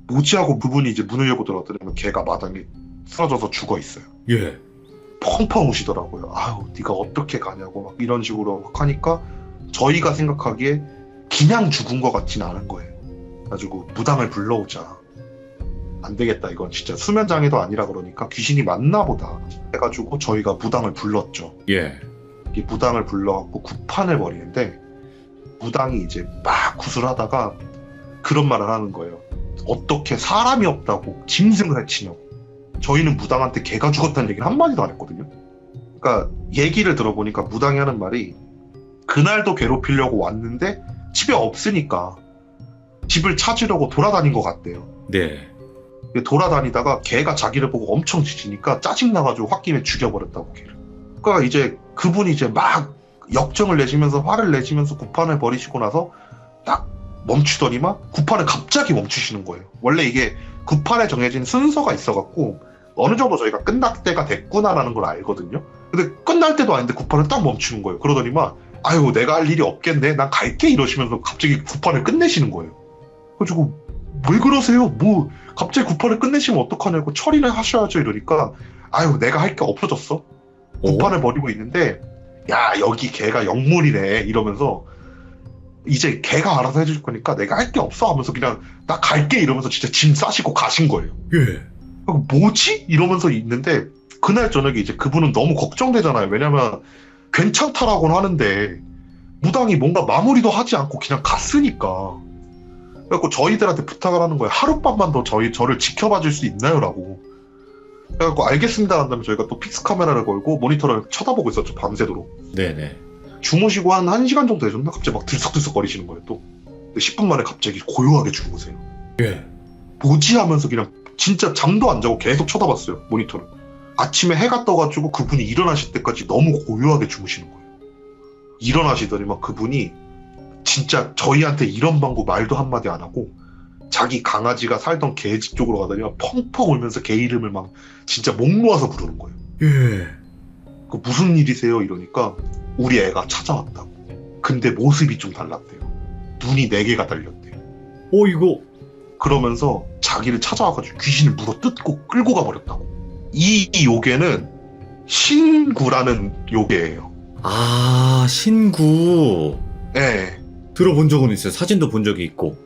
뭐지 하고 그분이 이제 문을 열고 들어갔더니 개가 마당에 쓰러져서 죽어 있어요. 예. 펑펑 우시더라고요. 아유, 네가 어떻게 가냐고 막 이런 식으로 막 하니까 저희가 생각하기에 그냥 죽은 것 같진 않은 거예요. 그래가지고 무당을 불러오자. 안 되겠다. 이건 진짜 수면장애도 아니라 그러니까 귀신이 맞나 보다. 해가지고 저희가 무당을 불렀죠. 예. 이 무당을 불러갖고 구판을 벌이는데 무당이 이제 막 구슬하다가 그런 말을 하는 거예요. 어떻게 사람이 없다고 짐승을 해치냐고. 저희는 무당한테 개가 죽었다는 얘기는 한마디도 안 했거든요. 그러니까 얘기를 들어보니까 무당이 하는 말이 그날도 괴롭히려고 왔는데 집에 없으니까 집을 찾으려고 돌아다닌 것 같대요. 네. 돌아다니다가 개가 자기를 보고 엄청 짖으니까 짜증나가지고 홧김에 죽여버렸다고 개를. 그러니까 이제 그분이 이제 막 역정을 내시면서 화를 내시면서 구판을 벌이시고 나서 딱 멈추더니만 구판을 갑자기 멈추시는 거예요. 원래 이게 구판에 정해진 순서가 있어갖고 어느 정도 저희가 끝날 때가 됐구나라는 걸 알거든요. 근데 끝날 때도 아닌데 구판을 딱 멈추는 거예요. 그러더니만 아유 내가 할 일이 없겠네 난 갈게 이러시면서 갑자기 구판을 끝내시는 거예요. 그래가지고 왜 그러세요? 뭐 갑자기 구판을 끝내시면 어떡하냐고 처리를 하셔야죠 이러니까 아유 내가 할 게 없어졌어. 구판을 벌이고 있는데 야 여기 걔가 영물이네 이러면서 이제 걔가 알아서 해줄 거니까 내가 할 게 없어 하면서 그냥 나 갈게 이러면서 진짜 짐 싸시고 가신 거예요. 예. 뭐지? 이러면서 있는데 그날 저녁에 이제 그분은 너무 걱정되잖아요. 왜냐면 괜찮다라고는 하는데 무당이 뭔가 마무리도 하지 않고 그냥 갔으니까. 그래갖고 저희들한테 부탁을 하는 거예요. 하룻밤만 더 저를 지켜봐 줄 수 있나요? 라고. 그래갖고 알겠습니다 한다면 저희가 또 픽스 카메라를 걸고 모니터를 쳐다보고 있었죠. 밤새도록. 네네. 주무시고 한 1시간 정도 되셨나? 갑자기 막 들썩들썩 거리시는 거예요 또. 근데 10분 만에 갑자기 고요하게 주무세요. 예. 뭐지 하면서 그냥 진짜 잠도 안 자고 계속 쳐다봤어요. 모니터를. 아침에 해가 떠가지고 그분이 일어나실 때까지 너무 고요하게 주무시는 거예요. 일어나시더니 막 그분이 진짜 저희한테 이런 방구 말도 한마디 안 하고 자기 강아지가 살던 개 집 쪽으로 가더니 막 펑펑 울면서 개 이름을 막 진짜 목 놓아서 부르는 거예요. 예. 그 무슨 일이세요? 이러니까 우리 애가 찾아왔다고. 근데 모습이 좀 달랐대요. 눈이 4개가 달렸대요. 이거. 그러면서 자기를 찾아와가지고 귀신을 물어 뜯고 끌고 가버렸다고. 이 요괴는 신구라는 요괴예요. 아, 신구. 예. 들어본 적은 있어요. 사진도 본 적이 있고.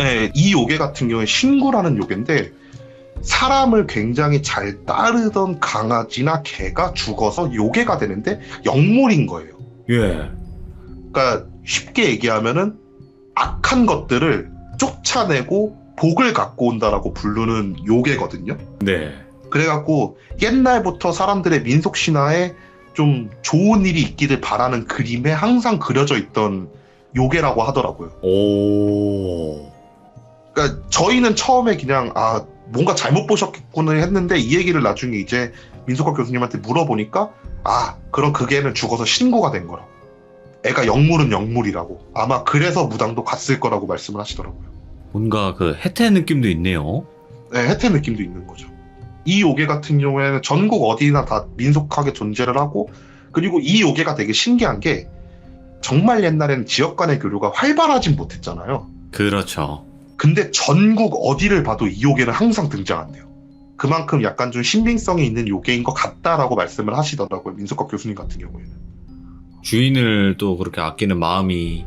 예, 이 요괴 같은 경우에 신구라는 요괴인데 사람을 굉장히 잘 따르던 강아지나 개가 죽어서 요괴가 되는데 영물인 거예요. 예. 그러니까 쉽게 얘기하면은 악한 것들을 쫓아내고 복을 갖고 온다라고 부르는 요괴거든요. 네. 그래갖고 옛날부터 사람들의 민속 신화에 좀 좋은 일이 있기를 바라는 그림에 항상 그려져 있던 요괴라고 하더라고요. 오. 그러니까 저희는 처음에 그냥 뭔가 잘못 보셨구나 했는데 이 얘기를 나중에 이제 민속학 교수님한테 물어보니까 그럼 그 개는 죽어서 신고가 된 거라고. 애가 영물은 영물이라고. 아마 그래서 무당도 갔을 거라고 말씀을 하시더라고요. 뭔가 그 혜태 느낌도 있네요. 네, 혜태 느낌도 있는 거죠. 이 요괴 같은 경우에는 전국 어디나 다 민속하게 존재를 하고, 그리고 이 요괴가 되게 신기한 게 정말 옛날에는 지역 간의 교류가 활발하진 못했잖아요. 그렇죠. 근데 전국 어디를 봐도 이 요괴는 항상 등장한대요. 그만큼 약간 좀 신빙성이 있는 요괴인 것 같다라고 말씀을 하시더라고요. 민속학 교수님 같은 경우에는. 주인을 또 그렇게 아끼는 마음이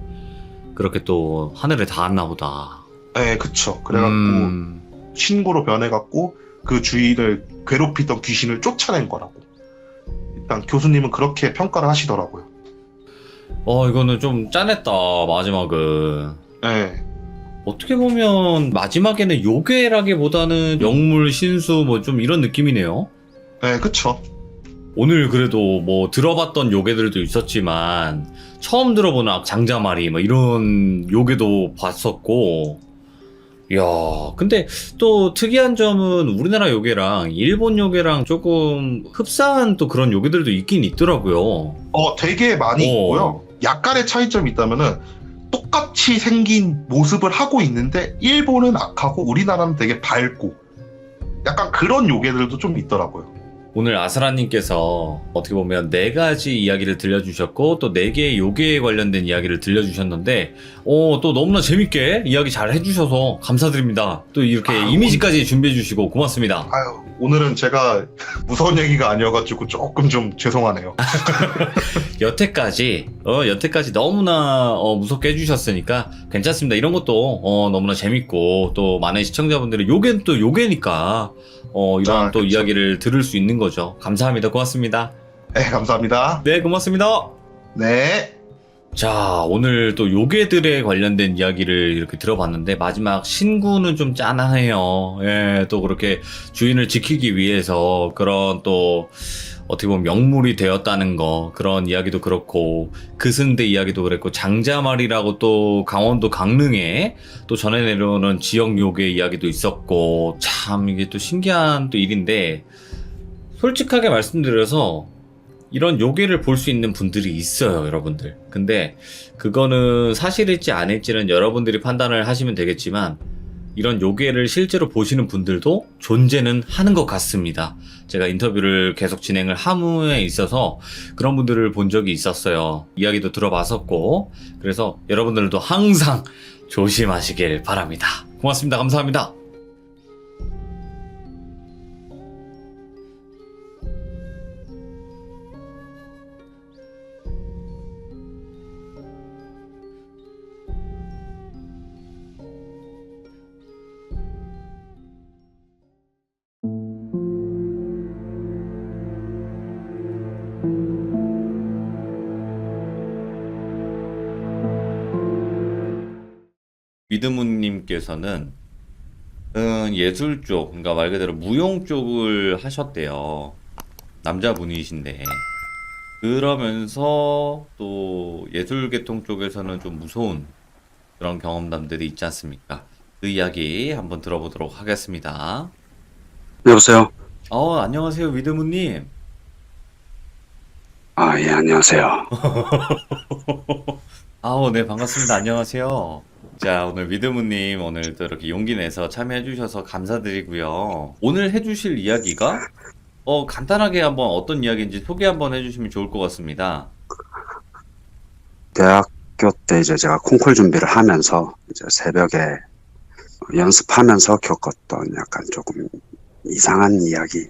그렇게 또 하늘에 닿았나 보다. 네, 그쵸. 그래갖고 신고로 변해갖고 그 주인을 괴롭히던 귀신을 쫓아낸 거라고. 일단 교수님은 그렇게 평가를 하시더라고요. 이거는 좀 짠했다, 마지막은. 네. 어떻게 보면 마지막에는 요괴라기보다는 영물, 신수 뭐 좀 이런 느낌이네요. 네, 그쵸. 오늘 그래도 뭐 들어봤던 요괴들도 있었지만 처음 들어보는 장자마리 뭐 이런 요괴도 봤었고, 이야, 근데 또 특이한 점은 우리나라 요괴랑 일본 요괴랑 조금 흡사한 또 그런 요괴들도 있긴 있더라고요. 되게 많이 있고요. 약간의 차이점이 있다면은 똑같이 생긴 모습을 하고 있는데 일본은 악하고 우리나라는 되게 밝고 약간 그런 요괴들도 좀 있더라고요. 오늘 아스라님께서 어떻게 보면 4가지 이야기를 들려주셨고 또 4개의 요괴에 관련된 이야기를 들려주셨는데 또 너무나 재밌게 이야기 잘 해주셔서 감사드립니다. 또 이렇게 이미지까지 준비해주시고 고맙습니다. 오늘은 제가 무서운 얘기가 아니어가지고 조금 좀 죄송하네요. 여태까지 너무나 무섭게 해주셨으니까 괜찮습니다. 이런 것도 너무나 재밌고 또 많은 시청자분들이 요괴는 또 요괴니까 이런 또 그쵸. 이야기를 들을 수 있는 거죠. 감사합니다. 고맙습니다. 네, 감사합니다. 네, 고맙습니다. 네. 자, 오늘 또 요괴들에 관련된 이야기를 이렇게 들어봤는데 마지막 신구는 좀 짠하네요. 예, 또 그렇게 주인을 지키기 위해서 그런 또 어떻게 보면 명물이 되었다는 거, 그런 이야기도 그렇고 그승대 이야기도 그랬고 장자말이라고 또 강원도 강릉에 또 전해 내려오는 지역 요괴 이야기도 있었고, 참 이게 또 신기한 또 일인데 솔직하게 말씀드려서 이런 요괴를 볼 수 있는 분들이 있어요, 여러분들. 근데 그거는 사실일지 아닐지는 여러분들이 판단을 하시면 되겠지만 이런 요괴를 실제로 보시는 분들도 존재는 하는 것 같습니다. 제가 인터뷰를 계속 진행을 함에 있어서 그런 분들을 본 적이 있었어요. 이야기도 들어봤었고, 그래서 여러분들도 항상 조심하시길 바랍니다. 고맙습니다. 감사합니다. 위드문님께서는 예술 쪽, 그러니까 말 그대로 무용 쪽을 하셨대요. 남자분이신데. 그러면서 또 예술계통 쪽에서는 좀 무서운 그런 경험담들이 있지 않습니까? 그 이야기 한번 들어보도록 하겠습니다. 여보세요? 안녕하세요, 위드문님. 예, 안녕하세요. 네, 반갑습니다. 안녕하세요. 자, 오늘 위드문님 오늘 또 이렇게 용기 내서 참여해 주셔서 감사드리고요. 오늘 해주실 이야기가 간단하게 한번 어떤 이야기인지 소개 한번 해주시면 좋을 것 같습니다. 대학교 때 이제 제가 콩쿨 준비를 하면서 이제 새벽에 연습하면서 겪었던 약간 조금 이상한 이야기.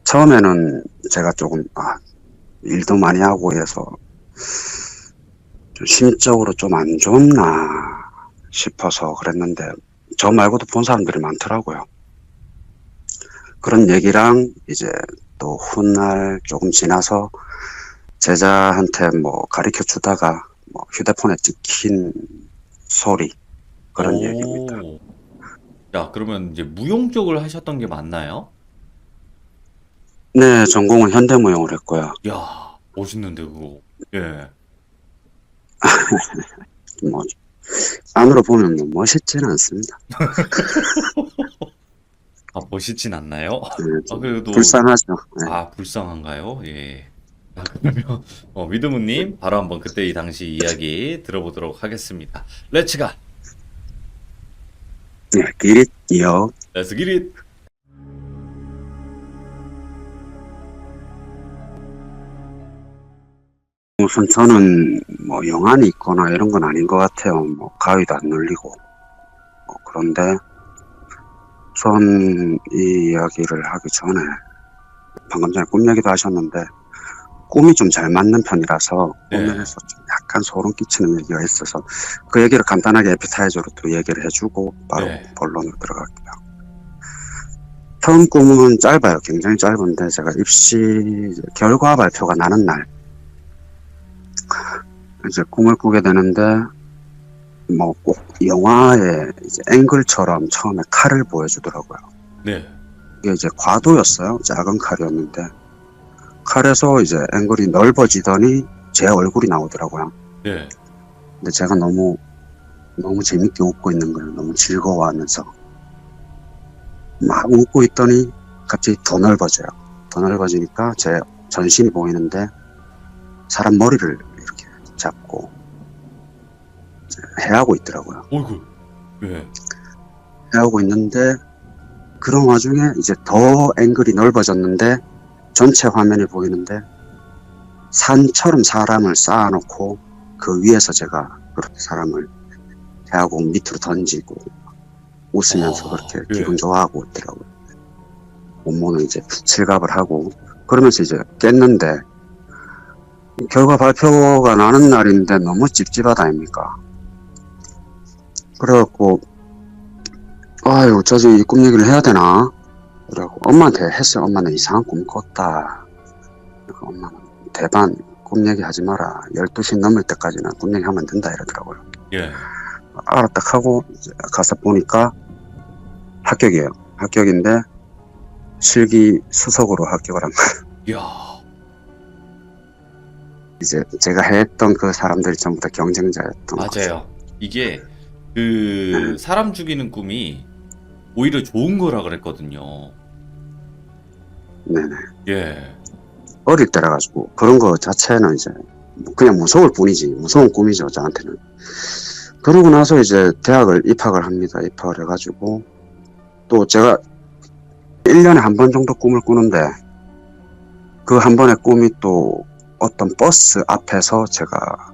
처음에는 제가 조금, 일도 많이 하고 해서 좀 심적으로 좀 안 좋나 싶어서 그랬는데 저 말고도 본 사람들이 많더라고요. 그런 얘기랑 이제 또 훗날 조금 지나서 제자한테 뭐 가르쳐 주다가 뭐 휴대폰에 찍힌 소리 그런 얘기입니다. 야, 그러면 이제 무용 쪽을 하셨던 게 맞나요? 네, 전공은 현대무용을 했고요. 야, 멋있는데 그거. 예. 뭐 안으로 보면 뭐 멋있지는 않습니다. 아, 멋있진 않나요? 네, 아, 그래도 불쌍하죠. 네. 아, 불쌍한가요? 예. 아, 그러면 위드무님 바로 한번 그때 이 당시 이야기 들어보도록 하겠습니다. 렛츠가. 네, 기릿이요. 렛츠 기릿. 우선 저는 뭐 영안이 있거나 이런 건 아닌 것 같아요. 뭐 가위도 안 눌리고. 그런데 우선 이 이야기를 하기 전에 방금 전에 꿈 얘기도 하셨는데 꿈이 좀 잘 맞는 편이라서 네. 꿈에서 좀 약간 소름 끼치는 얘기가 있어서 그 얘기를 간단하게 에피타이저로 또 얘기를 해주고 바로 네. 본론으로 들어갈게요. 처음 꿈은 짧아요. 굉장히 짧은데 제가 입시 결과 발표가 나는 날 이제 꿈을 꾸게 되는데 뭐 꼭 영화의 이제 앵글처럼 처음에 칼을 보여주더라고요. 네. 이게 이제 과도였어요. 작은 칼이었는데 칼에서 이제 앵글이 넓어지더니 제 얼굴이 나오더라고요. 네. 근데 제가 너무 재밌게 웃고 있는 거예요. 너무 즐거워하면서 막 웃고 있더니 갑자기 더 넓어져요. 더 넓어지니까 제 전신이 보이는데 사람 머리를 이렇게 잡고 이제 해하고 있더라고요. 어이구. 네. 해하고 있는데 그런 와중에 이제 더 앵글이 넓어졌는데 전체 화면이 보이는데 산처럼 사람을 쌓아놓고 그 위에서 제가 그렇게 사람을 해하고 밑으로 던지고 웃으면서 그렇게 예. 기분 좋아하고 있더라고요. 온몸을 이제 칠갑을 하고 그러면서 이제 깼는데 결과 발표가 나는 날인데 너무 찝찝하다 아닙니까? 그래갖고 아유 어쩌지 이 꿈 얘기를 해야 되나? 그래갖고 엄마한테 했어요. 엄마는 이상한 꿈 꿨다. 그래서 엄마는 대반 꿈 얘기 하지 마라. 12시 넘을 때까지는 꿈 얘기 하면 안 된다 이러더라고요. 예. 알았다 하고 이제 가서 보니까 합격이에요. 합격인데 실기 수석으로 합격을 한 거예요. 야. 이제 제가 했던 그 사람들이 전부 다 경쟁자였던 거죠. 맞아요. 이게 그 사람 죽이는 꿈이 오히려 좋은 거라 그랬거든요. 네네. 예. 어릴 때라 가지고 그런 거 자체는 이제 그냥 무서울 뿐이지 무서운 꿈이죠 저한테는. 그러고 나서 이제 대학을 입학을 합니다. 입학을 해가지고 또 제가 1년에 한 번 정도 꿈을 꾸는데 그 한 번의 꿈이 또 어떤 버스 앞에서 제가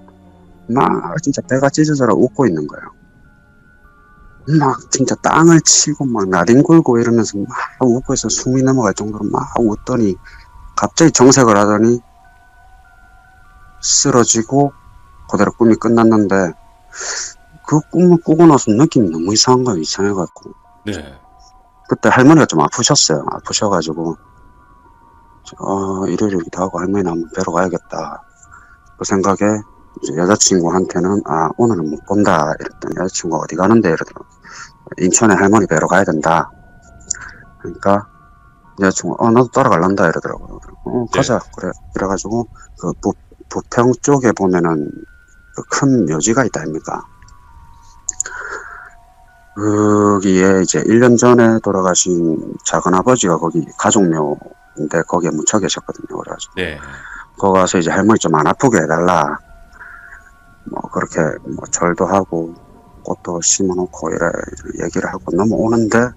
막 진짜 배가 찢어져라 웃고 있는 거예요. 막 진짜 땅을 치고 막 나뒹굴고 이러면서 막 웃고 있어 숨이 넘어갈 정도로 막 웃더니 갑자기 정색을 하더니 쓰러지고 그대로 꿈이 끝났는데 그 꿈을 꾸고 나서 느낌이 너무 이상한 거예요. 이상해갖고 네. 그때 할머니가 좀 아프셨어요. 아프셔가지고 일요일이기도 하고 할머니 한번 뵈러 가야겠다 그 생각에 이제 여자친구한테는 오늘은 못 본다 이랬더니 여자친구가 어디 가는데 이러더라고요. 인천에 할머니 뵈러 가야 된다. 그러니까 여자친구가 나도 따라갈란다 이러더라고요. 가자. 그래. 그래가지고 그 부평 쪽에 보면은 그 큰 묘지가 있다 아닙니까? 거기에 이제 1년 전에 돌아가신 작은아버지가 거기 가족묘인데 거기에 묻혀 계셨거든요. 그래가지고 네. 거기 가서 이제 할머니 좀 안 아프게 해달라. 뭐 그렇게 뭐 절도 하고 꽃도 심어놓고 이래 얘기를 하고 넘어오는데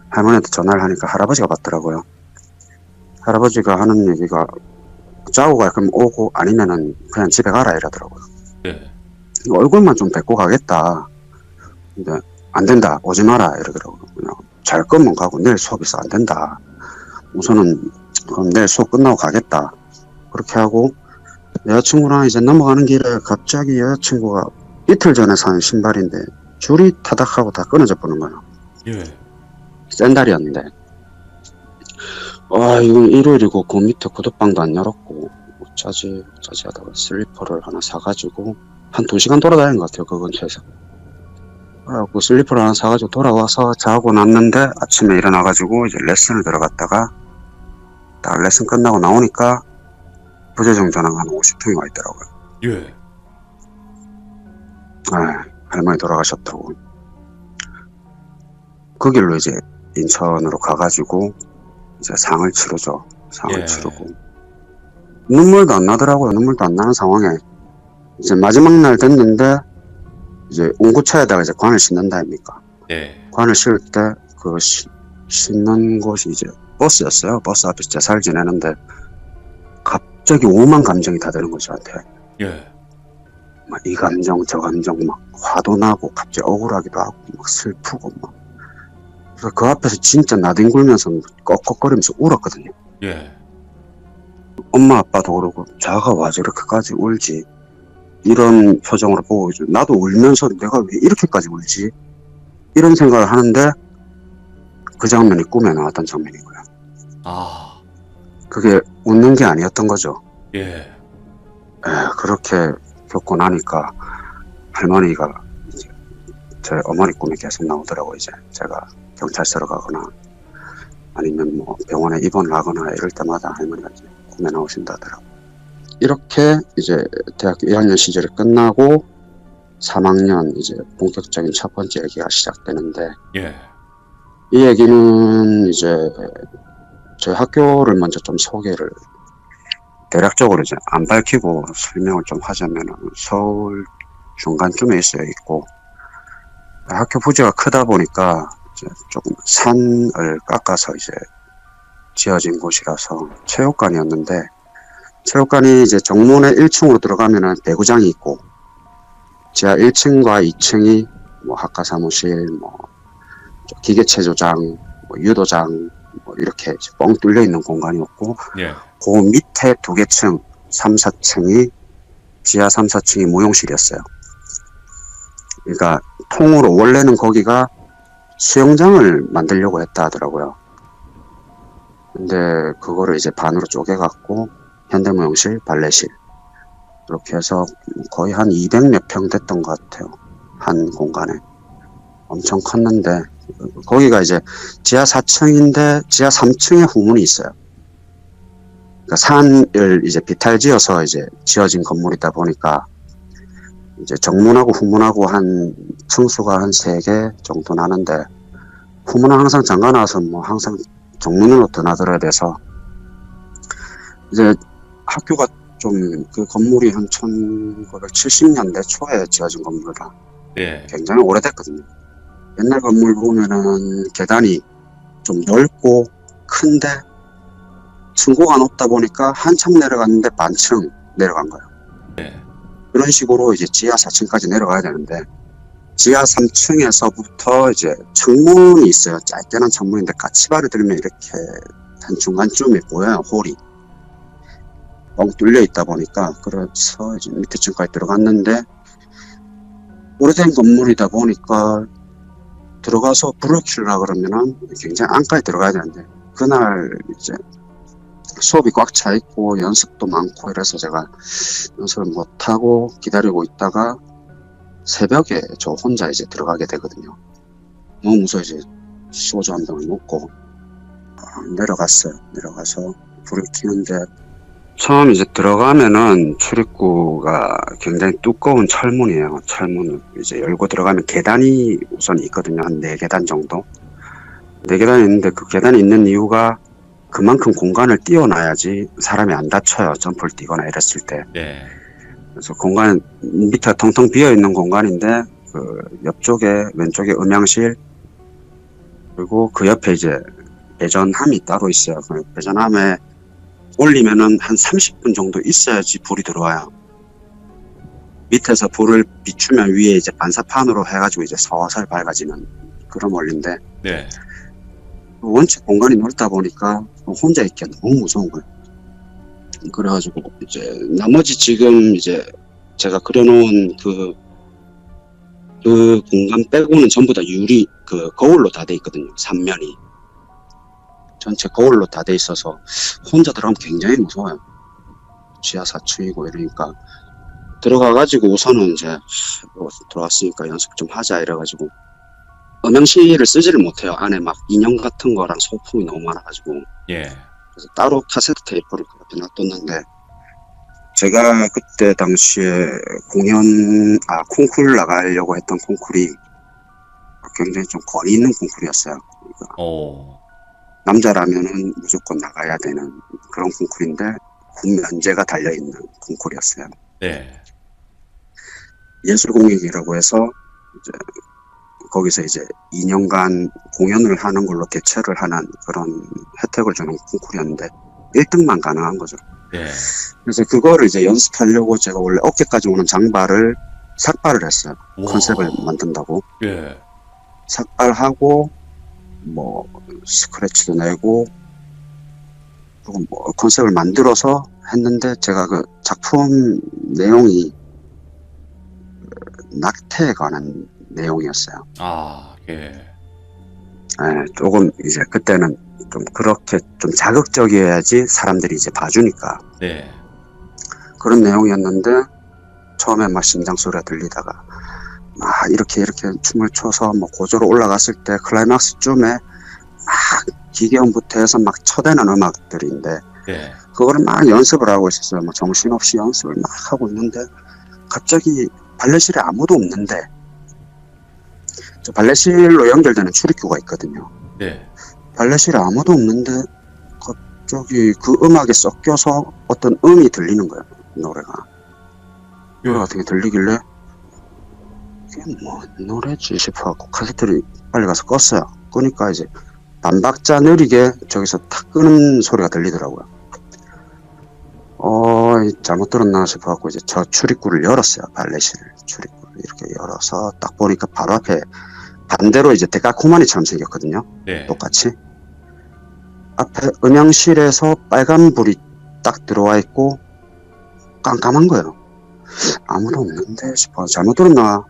할머니한테 전화를 하니까 할아버지가 받더라고요. 할아버지가 하는 얘기가 짜고 갈 거면 오고 아니면은 그냥 집에 가라 이러더라고요. 네. 얼굴만 좀 뵙고 가겠다. 근데 안 된다. 오지 마라 이러더라고요. 그냥 잘 거면 가고 내일 수업 있어 안 된다. 우선은 그럼 내일 수업 끝나고 가겠다. 그렇게 하고 여자친구랑 이제 넘어가는 길에 갑자기 여자친구가 이틀 전에 산 신발인데 줄이 타닥하고 다 끊어져 버린 거야. 예. 샌달이었는데. 이건 일요일이고 그 밑에 구두방도 안 열었고 어쩌지 하다가 슬리퍼를 하나 사가지고 한 2시간 돌아다닌 것 같아요. 그 근처에서. 그래갖고 슬리퍼를 하나 사가지고 돌아와서 자고 났는데 아침에 일어나가지고 이제 레슨을 들어갔다가 딱 레슨 끝나고 나오니까 부재중 전화가 한 50통이 와 있더라고요. 예. 할머니 돌아가셨다고. 그 길로 이제 인천으로 가가지고 이제 상을 치르죠. 상을 예. 치르고 눈물도 안 나더라고요. 눈물도 안 나는 상황에 이제 마지막 날 됐는데 이제 운구차에다가 이제 관을 싣는다 아닙니까? 네. 관을 씌울 때 그 싣는 곳이 이제 버스였어요. 버스 앞에서 제사를 지내는데 갑자기 오만 감정이 다 드는 거죠. 저한테 예. 막 이 감정 저 감정 막 화도 나고 갑자기 억울하기도 하고 막 슬프고 막 그래서 그 앞에서 진짜 나뒹굴면서 꺽꺽거리면서 울었거든요. 예. 엄마 아빠도 그러고 자가 와 저렇게까지 울지 이런 표정으로 보고 이제 나도 울면서 내가 왜 이렇게까지 울지 이런 생각을 하는데 그 장면이 꿈에 나왔던 장면이고요. 아. 그게 웃는 게 아니었던 거죠. 예. 그렇게 겪고 나니까 할머니가 이제 제 어머니 꿈에 계속 나오더라고요. 이제 제가 경찰서로 가거나 아니면 뭐 병원에 입원을 하거나 이럴 때마다 할머니가 이제 꿈에 나오신다더라고요. 이렇게 이제 대학교 2학년 시절이 끝나고 3학년 이제 본격적인 첫 번째 얘기가 시작되는데 예. 이 얘기는 이제 저희 학교를 먼저 좀 소개를 대략적으로 이제 안 밝히고 설명을 좀 하자면 서울 중간쯤에 있고 학교 부지가 크다 보니까 이제 조금 산을 깎아서 이제 지어진 곳이라서 체육관이었는데 체육관이 이제 정문에 1층으로 들어가면은 배구장이 있고 지하 1층과 2층이 뭐 학과 사무실, 뭐 기계체조장, 뭐 유도장 뭐 이렇게 이제 뻥 뚫려 있는 공간이었고 예. 그 밑에 2개 층 3, 4층이 지하 3, 4층이 무용실이었어요. 그러니까 통으로 원래는 거기가 수영장을 만들려고 했다 하더라고요. 근데 그거를 이제 반으로 쪼개갖고 현대무용실, 발레실 이렇게 해서 거의 한 200몇 평 됐던 것 같아요. 한 공간에. 엄청 컸는데 거기가 이제 지하 4층인데 지하 3층에 후문이 있어요. 그러니까 산을 이제 비탈지어서 이제 지어진 건물이다 보니까 이제 정문하고 후문하고 한 층수가 한 3개 정도 나는데 후문은 항상 잠가놔서 뭐 항상 정문으로 드나들어야 돼서 이제 학교가 좀 그 건물이 한 1970년대 초에 지어진 건물이라 예. 굉장히 오래됐거든요. 옛날 건물 보면은 계단이 좀 넓고 큰데 층고가 높다 보니까 한참 내려갔는데 반층 내려간 거예요. 예. 그런 식으로 이제 지하 4층까지 내려가야 되는데 지하 3층에서부터 이제 창문이 있어요. 짧게난 창문인데 까치발을 들면 이렇게 한 중간쯤에 보여요. 홀이 뻥 뚫려 있다 보니까 그래서 이제 밑에 층까지 들어갔는데 오래된 건물이다 보니까 들어가서 불을 켜려고 그러면은 굉장히 안까지 들어가야 되는데 그날 이제 수업이 꽉 차 있고 연습도 많고 이래서 제가 연습을 못하고 기다리고 있다가 새벽에 저 혼자 이제 들어가게 되거든요. 너무 무서워 이제 소주 한 병을 먹고 내려갔어요. 내려가서 불을 켜는데 처음 이제 들어가면은 출입구가 굉장히 두꺼운 철문이에요. 철문을 이제 열고 들어가면 계단이 우선 있거든요. 한 4계단 정도. 4계단이 있는데 그 계단이 있는 이유가 그만큼 공간을 띄워놔야지 사람이 안 다쳐요. 점프를 뛰거나 이랬을 때. 예. 그래서 공간 밑에 텅텅 비어있는 공간인데 그 옆쪽에 왼쪽에 음향실 그리고 그 옆에 이제 배전함이 따로 있어요. 그 배전함에 올리면은 한 30분 정도 있어야지 불이 들어와요. 밑에서 불을 비추면 위에 이제 반사판으로 해가지고 이제 서서히 밝아지는 그런 원리인데 네. 원체 공간이 넓다 보니까 혼자 있기가 너무 무서운 거예요. 그래가지고 이제 나머지 지금 이제 제가 그려놓은 그 공간 빼고는 전부 다 유리 그 거울로 다 돼 있거든요. 3면이 전체 거울로 다 돼 있어서 혼자 들어가면 굉장히 무서워요. 지하 4층이고 이러니까 들어가가지고 우선은 이제 들어왔으니까 연습 좀 하자 이래가지고 음향실을 쓰지를 못해요. 안에 막 인형 같은 거랑 소품이 너무 많아가지고 예. 그래서 따로 카세트 테이프를 그렇게 놔뒀는데 제가 그때 당시에 콩쿨 나가려고 했던 콩쿨이 굉장히 좀 권위 있는 콩쿨이었어요. 그러니까 오. 남자라면은 무조건 나가야 되는 그런 콩쿨인데 군 면제가 달려있는 콩쿨이었어요. 네. 예술공익이라고 해서 이제 거기서 이제 2년간 공연을 하는 걸로 대체를 하는 그런 혜택을 주는 콩쿨이었는데 1등만 가능한 거죠. 예. 그래서 그거를 이제 연습하려고 제가 원래 어깨까지 오는 장발을 삭발을 했어요. 우와. 컨셉을 만든다고. 예. 삭발하고 뭐 스크래치도 내고 그리고 뭐 컨셉을 만들어서 했는데 제가 그 작품 내용이 낙태에 관한 내용이었어요. 아, 예. 예, 조금 이제 그때는 좀 그렇게 좀 자극적이어야지 사람들이 이제 봐주니까 네. 그런 내용이었는데 처음에 막 심장 소리가 들리다가 막 이렇게 춤을 춰서 뭐 고조로 올라갔을 때 클라이막스쯤에 막 기계음부터 해서 막 쳐대는 음악들인데 네. 그거를 막 연습을 하고 있었어요. 뭐 정신없이 연습을 막 하고 있는데 갑자기 발레실에 아무도 없는데 저 발레실로 연결되는 출입구가 있거든요. 네. 발레실에 아무도 없는데 갑자기 그 음악에 섞여서 어떤 음이 들리는 거예요. 노래가 같은 게 들리길래 이게 뭔 노래지 싶어갖고 카세트를 빨리 가서 껐어요. 끄니까 이제 반박자 느리게 저기서 탁 끄는 소리가 들리더라고요. 잘못 들었나 싶어갖고 이제 저 출입구를 열었어요. 발레실 출입구를 이렇게 열어서 딱 보니까 바로 앞에 반대로 이제 데카코마니처럼 생겼거든요. 네. 똑같이 앞에 음향실에서 빨간 불이 딱 들어와 있고 깜깜한 거예요. 아무도 없는데 싶어 잘못 들었나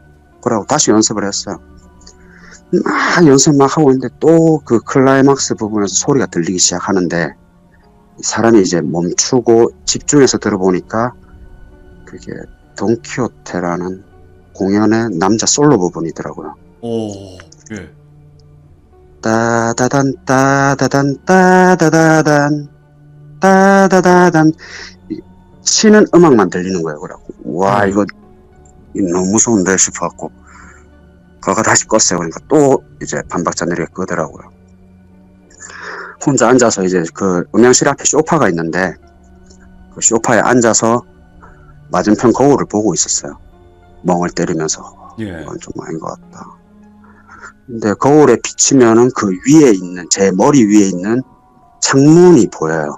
그러고 다시 연습을 했어요. 막 연습 막 하고 있는데 또 그 클라이막스 부분에서 소리가 들리기 시작하는데 사람이 이제 멈추고 집중해서 들어보니까 그게 돈키호테라는 공연의 남자 솔로 부분이더라고요. 오, 예. 따다단 따다단 따다다단 따다다단 치는 음악만 들리는 거예요. 그래갖고 와 이거 너무 무서운데 싶어갖고 그거 다시 껐어요. 그러니까 또 이제 반박자 느리게 끄더라고요. 혼자 앉아서 이제 그 음향실 앞에 소파가 있는데 그 소파에 앉아서 맞은편 거울을 보고 있었어요. 멍을 때리면서 예. 이건 좀 아닌 것 같다. 근데 거울에 비치면은 그 위에 있는 제 머리 위에 있는 창문이 보여요.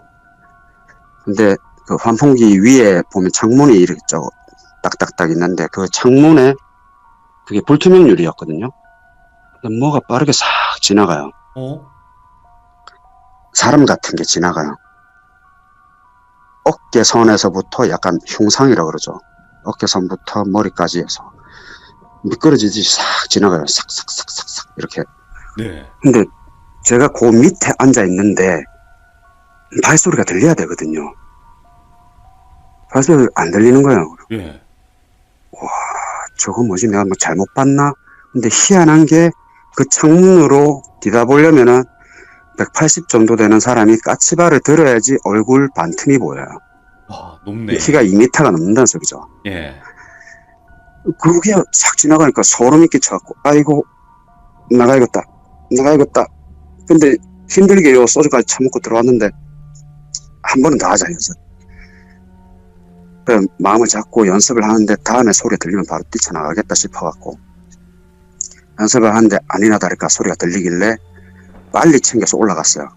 근데 그 환풍기 위에 보면 창문이 이렇게 딱딱딱 있는데 그 창문에 그게 불투명 유리였거든요. 근데 뭐가 빠르게 싹 지나가요. 사람 같은 게 지나가요. 어깨선에서부터 약간 흉상이라고 그러죠. 어깨선부터 머리까지 해서 미끄러지듯이 싹 지나가요. 싹싹싹싹싹 이렇게. 네. 근데 제가 그 밑에 앉아 있는데 발소리가 들려야 되거든요. 발소리 안 들리는 거예요. 예. 저거 뭐지? 내가 뭐 잘못 봤나? 근데 희한한 게 그 창문으로 뒤다보려면은 180 정도 되는 사람이 까치발을 들어야지 얼굴 반틈이 보여요. 와, 높네. 키가 2m가 넘는다는 소리죠. 예. 그게 싹 지나가니까 소름이 끼쳐갖고 아이고 나가야겠다. 근데 힘들게 요 소주까지 처먹고 들어왔는데 한 번은 더 하자 연습. 그래 마음을 잡고 연습을 하는데 다음에 소리 들리면 바로 뛰쳐나가겠다 싶어갖고 연습을 하는데 아니나 다를까 소리가 들리길래 빨리 챙겨서 올라갔어요.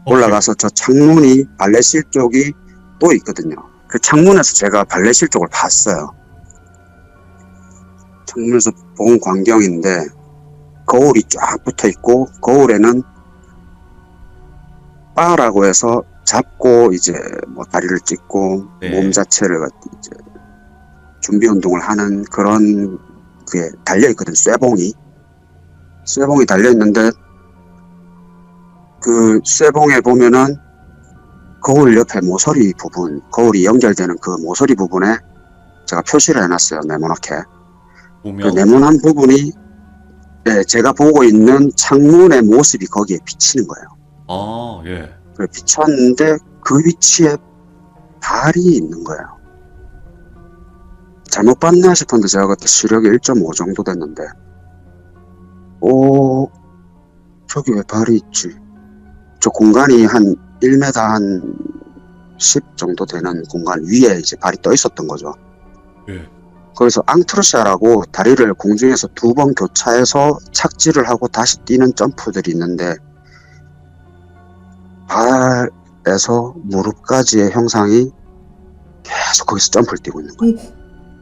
올라가서 저 창문이 발레실 쪽이 또 있거든요. 그 창문에서 제가 발레실 쪽을 봤어요. 창문에서 본 광경인데 거울이 쫙 붙어 있고 거울에는 바라고 해서 잡고 이제 뭐 다리를 찢고 네. 몸 자체를 이제 준비 운동을 하는 그런 그게 달려 있거든. 쇠봉이 달려 있는데 그 쇠봉에 보면은 거울 옆에 모서리 부분, 거울이 연결되는 그 모서리 부분에 제가 표시를 해놨어요. 네모나게. 그 보면 네모난 부분이 네, 제가 보고 있는 창문의 모습이 거기에 비치는 거예요. 아, 예. 그 비쳤는데 그 위치에 발이 있는 거예요. 잘못 봤나 싶었는데 제가 그때 시력이 1.5 정도 됐는데 저기 왜 발이 있지? 저 공간이 한 1m 한 10 정도 되는 공간 위에 이제 발이 떠 있었던 거죠. 예. 거기서 앙트르샤라고 다리를 공중에서 2번 교차해서 착지를 하고 다시 뛰는 점프들이 있는데 발에서 무릎까지의 형상이 계속 거기서 점프를 뛰고 있는 거예요.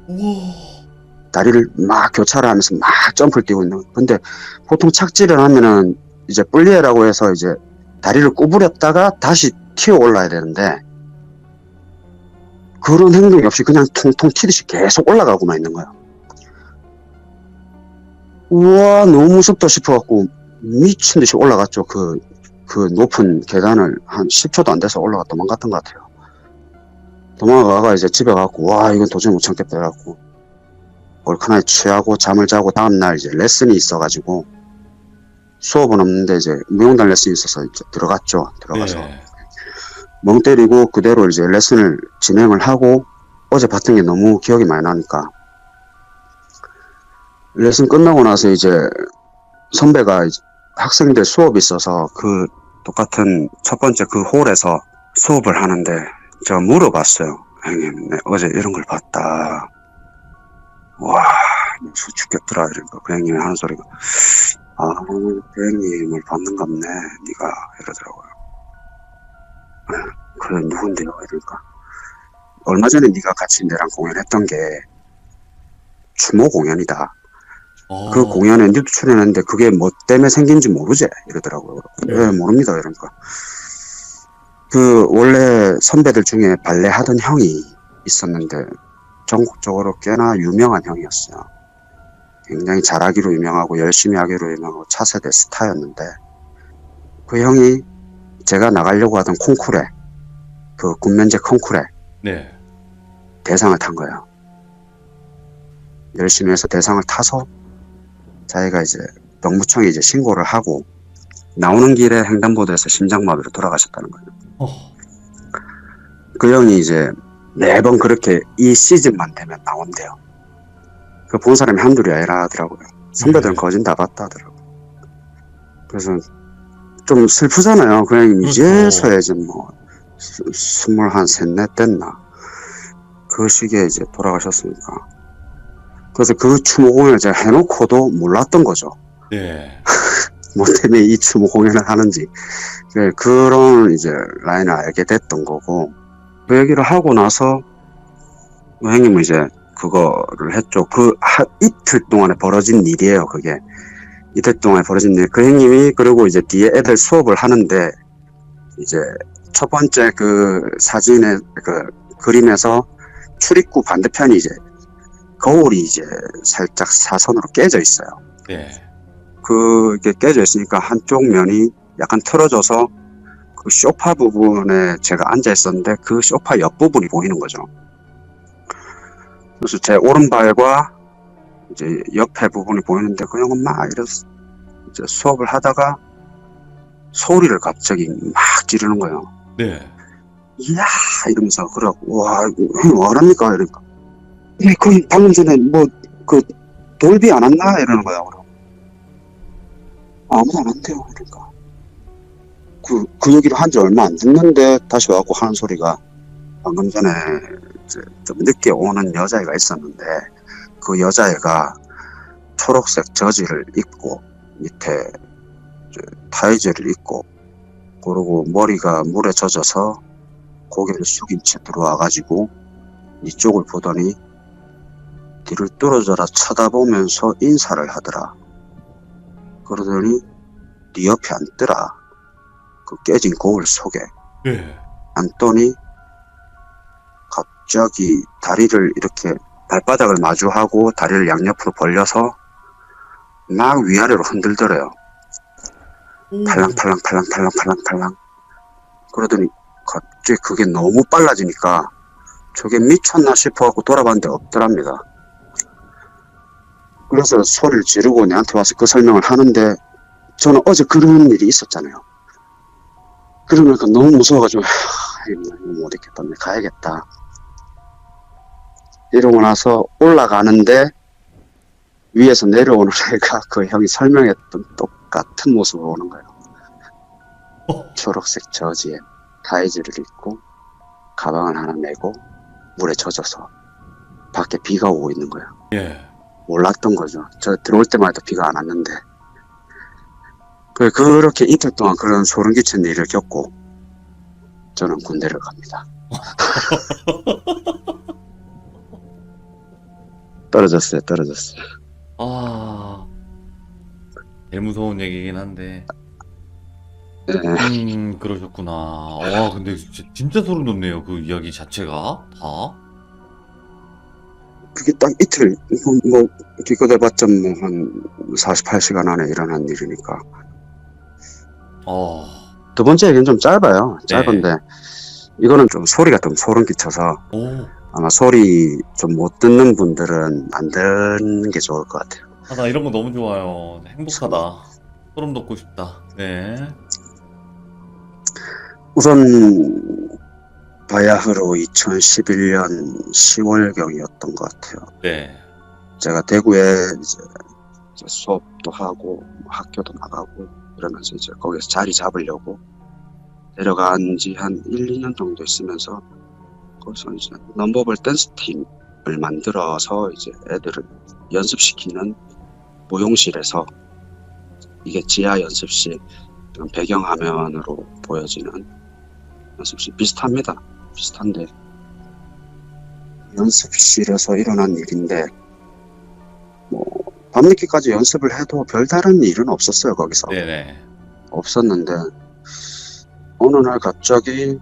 우와. 다리를 막 교차를 하면서 막 점프를 뛰고 있는 거예요. 근데 보통 착지를 하면은 이제 플리에라고 해서 이제 다리를 구부렸다가 다시 튀어 올라야 되는데 그런 행동이 없이 그냥 통통 튀듯이 계속 올라가고만 있는 거야. 우와, 너무 무섭다 싶어갖고 미친 듯이 올라갔죠. 그 높은 계단을 한 10초도 안 돼서 올라가 도망갔던 것 같아요. 도망가가 이제 집에 가고 와, 이건 도저히 못 참겠다 해갖고 얼큰하게 취하고 잠을 자고 다음날 이제 레슨이 있어가지고 수업은 없는데 이제 무용단 레슨이 있어서 이제 들어가서 네. 멍 때리고 그대로 이제 레슨을 진행을 하고 어제 봤던 게 너무 기억이 많이 나니까 레슨 끝나고 나서 이제 선배가 이제 학생들 수업이 있어서 그 똑같은 첫 번째 그 홀에서 수업을 하는데 제가 물어봤어요. 형님, 네, 어제 이런 걸 봤다. 와, 무서워 죽겠더라. 이러니까 그 형님이 하는 소리가 그 형님을 봤는갑네. 네가 이러더라고요. 그래, 누군데요? 이러니까 얼마 전에 네가 같이 내랑 공연했던 게 추모 공연이다. 그 공연에 니도 출연했는데 그게 뭐 때문에 생긴지 모르지? 이러더라고요. 네, 모릅니다. 이러니까 그 원래 선배들 중에 발레 하던 형이 있었는데 전국적으로 꽤나 유명한 형이었어요. 굉장히 잘하기로 유명하고 열심히 하기로 유명하고 차세대 스타였는데 그 형이 제가 나가려고 하던 콩쿠르에 그 군면제 콩쿠르에 네. 대상을 탄 거예요. 열심히 해서 대상을 타서 자기가 이제 병무청에 이제 신고를 하고 나오는 길에 횡단보도에서 심장마비로 돌아가셨다는 거예요. 그 형이 이제 매번 그렇게 이 시즌만 되면 나온대요. 그 본 사람이 한둘이 아니라 하더라고요. 선배들은 거진 다 봤다 하더라고요. 그래서 좀 슬프잖아요. 그 형이 이제서야 이제 뭐 23, 됐나 그 시기에 이제 돌아가셨으니까. 그래서 그 추모 공연을 제가 해놓고도 몰랐던 거죠. 네. 뭐 때문에 이 추모 공연을 하는지. 그런 이제 라인을 알게 됐던 거고, 그 얘기를 하고 나서 형님은 이제 그거를 했죠. 이틀 동안에 벌어진 일이에요. 그게 이틀 동안에 벌어진 일. 그 형님이 그리고 이제 뒤에 애들 수업을 하는데 이제 첫 번째 그 사진의 그 그림에서 출입구 반대편이 이제 거울이 이제 살짝 사선으로 깨져 있어요. 네. 그게 깨져 있으니까 한쪽 면이 약간 틀어져서 그 소파 부분에 제가 앉아 있었는데 그 소파 옆부분이 보이는 거죠. 그래서 제 오른발과 이제 옆에 부분이 보이는데 그 형은 막 이래서 이제 수업을 하다가 소리를 갑자기 막 지르는 거예요. 네. 이야 이러면서 그러고 와 형님 뭐합니까 이러니까 거기 방금 전에 뭐 그 돌비 안 왔나 이러는 거야. 그럼 아무도 안 한대요. 그러니까 그 얘기를 한 지 얼마 안 됐는데 다시 와갖고 하는 소리가 방금 전에 이제 좀 늦게 오는 여자애가 있었는데 그 여자애가 초록색 저지를 입고 밑에 타이즈를 입고 그러고 머리가 물에 젖어서 고개를 숙인 채 들어와가지고 이쪽을 보더니 뒤를 뚫어져라 쳐다보면서 인사를 하더라. 그러더니 네 옆에 앉더라. 그 깨진 거울 속에. 네. 앉더니 갑자기 다리를 이렇게 발바닥을 마주하고 다리를 양옆으로 벌려서 막 위아래로 흔들더래요. 팔랑팔랑. 그러더니 갑자기 그게 너무 빨라지니까 저게 미쳤나 싶어갖고 돌아봤는데 없더랍니다. 그래서 소리를 지르고 내한테 와서 그 설명을 하는데 저는 어제 그런 일이 있었잖아요. 그러니까 너무 무서워가지고 이거 못 있겠다, 가야겠다 이러고 나서 올라가는데 위에서 내려오는 애가 그 형이 설명했던 똑같은 모습으로 오는 거예요. 초록색 저지에 타이즈를 입고 가방을 하나 메고 물에 젖어서 밖에 비가 오고 있는 거예요. 예. 몰랐던 거죠. 저 들어올 때마다 비가 안 왔는데 그렇게 이틀 동안 그런 소름 끼치는 일을 겪고 저는 군대를 갑니다. 떨어졌어요. 아, 제일 무서운 얘기긴 한데. 네. 그러셨구나. 와, 근데 진짜 소름 돋네요. 그 이야기 자체가 다. 그게 딱 이틀, 뭐, 기껏해봤자 뭐, 한 48시간 안에 일어난 일이니까. 두 번째 얘기는 좀 짧아요. 짧은데, 이거는 좀 소리가 좀 소름 끼쳐서, 오, 아마 소리 좀 못 듣는 분들은 안 듣는 게 좋을 것 같아요. 아, 나 이런 거 너무 좋아요. 행복하다. 소름 돋고 싶다. 네. 우선, 바야흐로 2011년 10월경이었던 것 같아요. 네. 제가 대구에 이제 수업도 하고 학교도 나가고 이러면서 이제 거기서 자리 잡으려고 내려간 지 한 1, 2년 정도 있으면서 거기서 이제 넘버볼 댄스 팀을 만들어서 이제 애들을 연습시키는 모형실에서 이게 지하 연습실 배경화면으로 보여지는 연습실 비슷한데 연습실에서 일어난 일인데 뭐 밤늦게까지 연습을 해도 별다른 일은 없었어요. 거기서 네네. 없었는데 어느 날 갑자기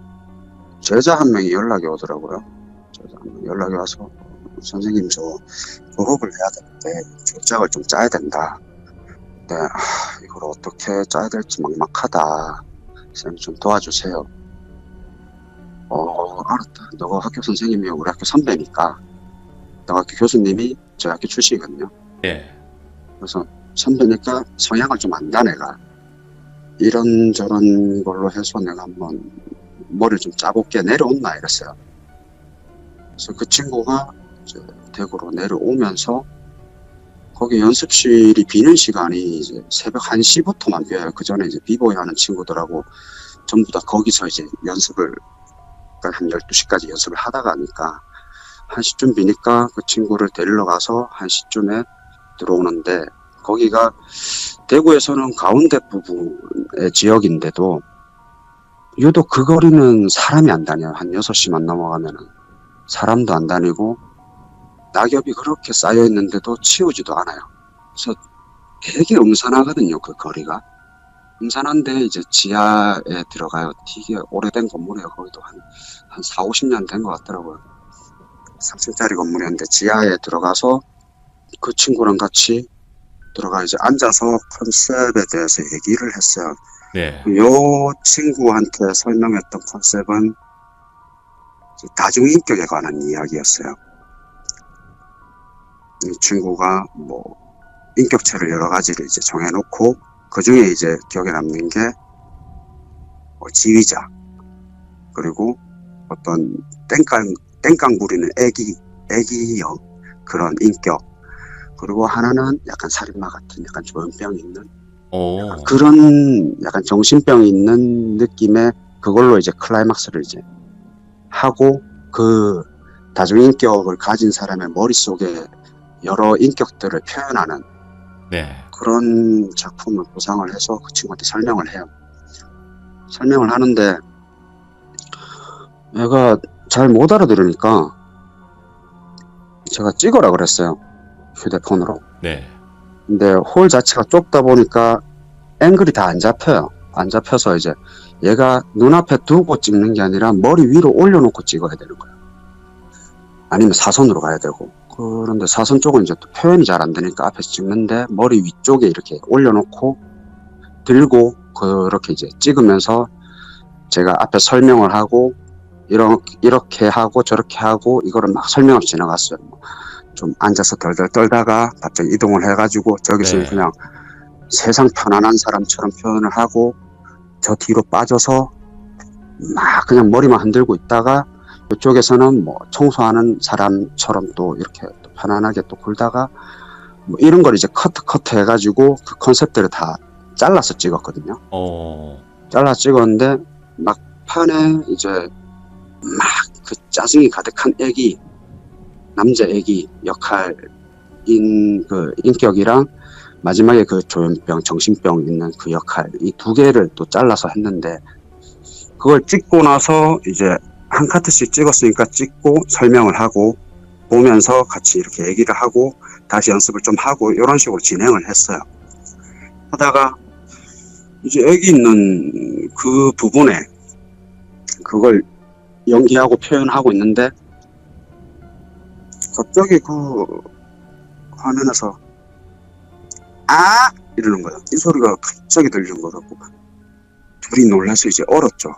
제자 한 명이 연락이 오더라고요. 제자 한 명이 연락이 와서 선생님 저 호흡을 해야 되는데 졸작을 좀 짜야 된다. 근데 이걸 어떻게 짜야 될지 막막하다. 선생님 좀 도와주세요. 알았다. 너가 학교 선생님이 우리 학교 선배니까 너가 학교 교수님이 저희 학교 출신이거든요. 예. 그래서 선배니까 성향을 좀 안다 내가. 이런저런 걸로 해서 내가 한번 머리를 좀 짜볼게 내려온나 이랬어요. 그래서 그 친구가 이제 대구로 내려오면서 거기 연습실이 비는 시간이 이제 새벽 1시부터만 비어요. 그 전에 이제 비보이 하는 친구들하고 전부 다 거기서 이제 연습을 한 12시까지 연습을 하다 가니까 1시쯤 비니까 그 친구를 데리러 가서 1시쯤에 들어오는데 거기가 대구에서는 가운데 부분의 지역인데도 유독 그 거리는 사람이 안 다녀요. 한 6시만 넘어가면은 사람도 안 다니고 낙엽이 그렇게 쌓여 있는데도 치우지도 않아요. 그래서 되게 음산하거든요. 그 거리가 음산한데 이제 지하에 들어가요. 되게 오래된 건물이에요. 거기도 한 4, 50년 된 것 같더라고요. 3층짜리 건물이었는데 지하에 들어가서 그 친구랑 같이 들어가 이제 앉아서 컨셉에 대해서 얘기를 했어요. 네. 요 친구한테 설명했던 컨셉은 다중인격에 관한 이야기였어요. 이 친구가 뭐 인격체를 여러 가지를 이제 정해놓고 그 중에 이제 기억에 남는 게 지휘자 그리고 어떤 땡깡 부리는 애기형 그런 인격 그리고 하나는 약간 살인마 같은 약간 조현병 있는 그런 약간 정신병 있는 느낌의 그걸로 이제 클라이막스를 이제 하고 그 다중인격을 가진 사람의 머릿속에 여러 인격들을 표현하는 네. 그런 작품을 구상을 해서 그 친구한테 설명을 해요. 설명을 하는데 얘가 잘 못 알아들으니까 제가 찍어라 그랬어요. 휴대폰으로. 네. 근데 홀 자체가 좁다 보니까 앵글이 다 안 잡혀요. 안 잡혀서 이제 얘가 눈앞에 두고 찍는 게 아니라 머리 위로 올려놓고 찍어야 되는 거예요. 아니면 사선으로 가야 되고. 그런데 사선 쪽은 이제 또 표현이 잘 안 되니까 앞에서 찍는데 머리 위쪽에 이렇게 올려놓고 들고 그렇게 이제 찍으면서 제가 앞에 설명을 하고 이렇게 하고 저렇게 하고 이거를 막 설명없이 지나갔어요. 좀 앉아서 덜덜 떨다가 갑자기 이동을 해가지고 저기서 네. 그냥 세상 편안한 사람처럼 표현을 하고 저 뒤로 빠져서 막 그냥 머리만 흔들고 있다가 이쪽에서는 뭐 청소하는 사람처럼 또 이렇게 또 편안하게 또 굴다가 뭐 이런 걸 이제 커트 해가지고 그 컨셉들을 다 잘라서 찍었거든요. 잘라 찍었는데 막판에 이제 막 그 짜증이 가득한 애기 남자 애기 역할인 그 인격이랑 마지막에 그 조현병 정신병 있는 그 역할 이 두 개를 또 잘라서 했는데 그걸 찍고 나서 이제 한 카트씩 찍었으니까 찍고 설명을 하고 보면서 같이 이렇게 얘기를 하고 다시 연습을 좀 하고 이런 식으로 진행을 했어요. 하다가 이제 애기 있는 그 부분에 그걸 연기하고 표현하고 있는데 갑자기 그 화면에서 아! 이러는 거예요. 이 소리가 갑자기 들리는 거라고. 둘이 놀라서 이제 얼었죠.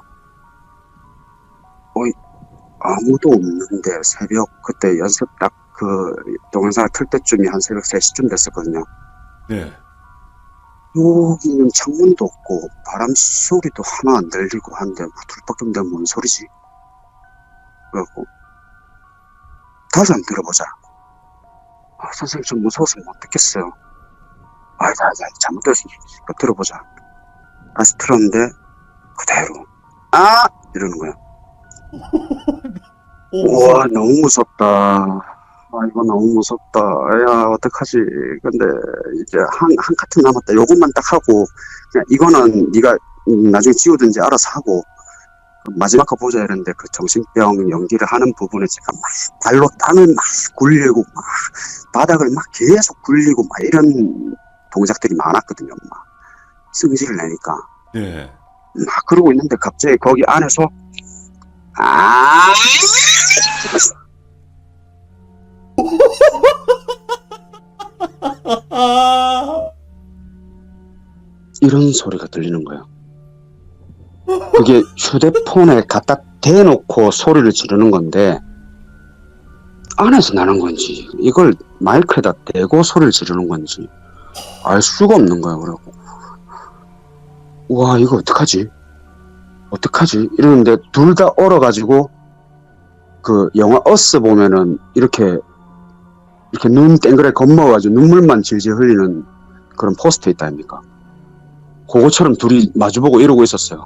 아무도 없는데 새벽 그때 연습 딱 그 동영상을 틀 때쯤이 한 새벽 3시쯤 됐었거든요. 네. 여기는 창문도 없고 바람 소리도 하나 안 들리고 한데 둘밖에 없는데 뭔 소리지? 그래갖고 다시 한번 들어보자. 선생님 좀 무서워서 못 듣겠어요. 아니다 잘못됐으니까 들어보자. 다시 틀었는데 그대로 이러는 거야. 우와 너무 무섭다. 이거 너무 무섭다. 야 어떡하지. 근데 이제 한 카트 남았다. 요것만 딱 하고 그냥 이거는 네가 나중에 지우든지 알아서 하고 마지막 거 보자 이랬는데 그 정신병 연기를 하는 부분에 제가 막 발로 땅을 막 굴리고 막 바닥을 막 계속 굴리고 막 이런 동작들이 많았거든요. 막 승질을 내니까 네. 막 그러고 있는데 갑자기 거기 안에서 이런 소리가 들리는 거예요. 그게 휴대폰에 갖다 대놓고 소리를 지르는 건데 안에서 나는 건지 이걸 마이크에다 대고 소리를 지르는 건지 알 수가 없는 거예요. 그래갖고 와 이거 어떡하지 이러는데 둘 다 얼어가지고 그 영화 어스 보면은 이렇게 눈 땡그레 겁먹어가지고 눈물만 질질 흘리는 그런 포스터 있다 아닙니까? 그거처럼 둘이 마주보고 이러고 있었어요.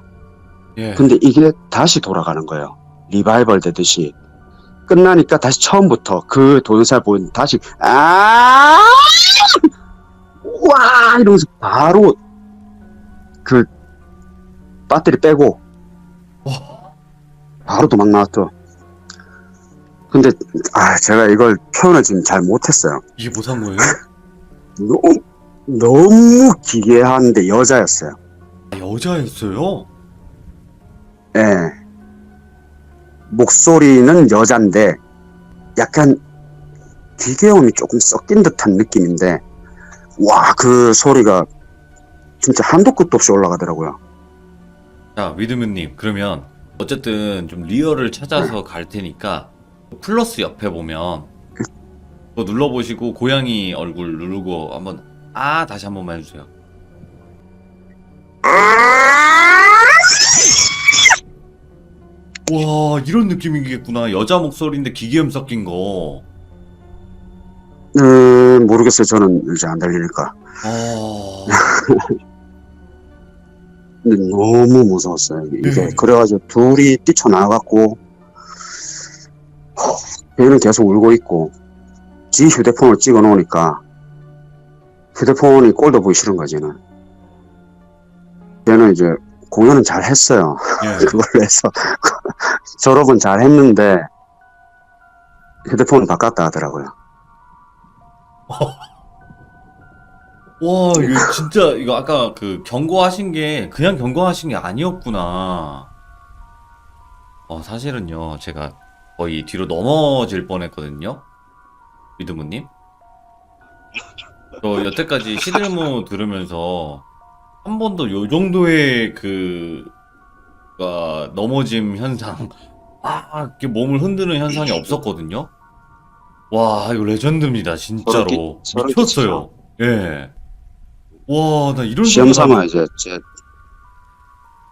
예. 근데 이게 다시 돌아가는 거예요. 리바이벌 되듯이. 끝나니까 다시 처음부터 그 동영상을 보면 다시 우와 이러면서 바로 그 배터리 빼고 바로 도망 나왔죠. 근데 제가 이걸 표현을 지금 잘 못했어요. 이게 못한 거예요? 너무 기괴한데 여자였어요. 여자였어요? 예. 목소리는 여잔데 약간 기괴음이 조금 섞인 듯한 느낌인데 와 그 소리가 진짜 한도 끝도 없이 올라가더라고요. 자, 위드맨님, 그러면 어쨌든 좀 리얼을 찾아서 갈 테니까 플러스 옆에 보면 그거 눌러보시고 고양이 얼굴 누르고 한번 다시 한 번만 해주세요. 와, 이런 느낌이겠구나. 여자 목소리인데 기계음 섞인 거. 모르겠어요. 저는 이제 안 들리니까. 근데 너무 무서웠어요. 이게 그래가지고 둘이 뛰쳐나와갖고 걔는 계속 울고 있고 지 휴대폰을 찍어 놓으니까 휴대폰이 꼴도 보기 싫은 거지. 걔는 이제 공연은 잘 했어요. 예. 그걸로 해서 졸업은 잘 했는데 휴대폰은 바꿨다 하더라고요. 와, 이거 진짜, 이거 아까 그 경고하신 게 그냥 경고하신 게 아니었구나. 사실은요, 제가 거의 뒤로 넘어질 뻔했거든요. 위드무님. 저 여태까지 시들무 들으면서 한 번도 요 정도의 넘어짐 현상, 이렇게 몸을 흔드는 현상이 없었거든요. 와, 이거 레전드입니다, 진짜로. 소름 미쳤어요. 예. 와, 나 이런 시험 소리가 삼아 이제 제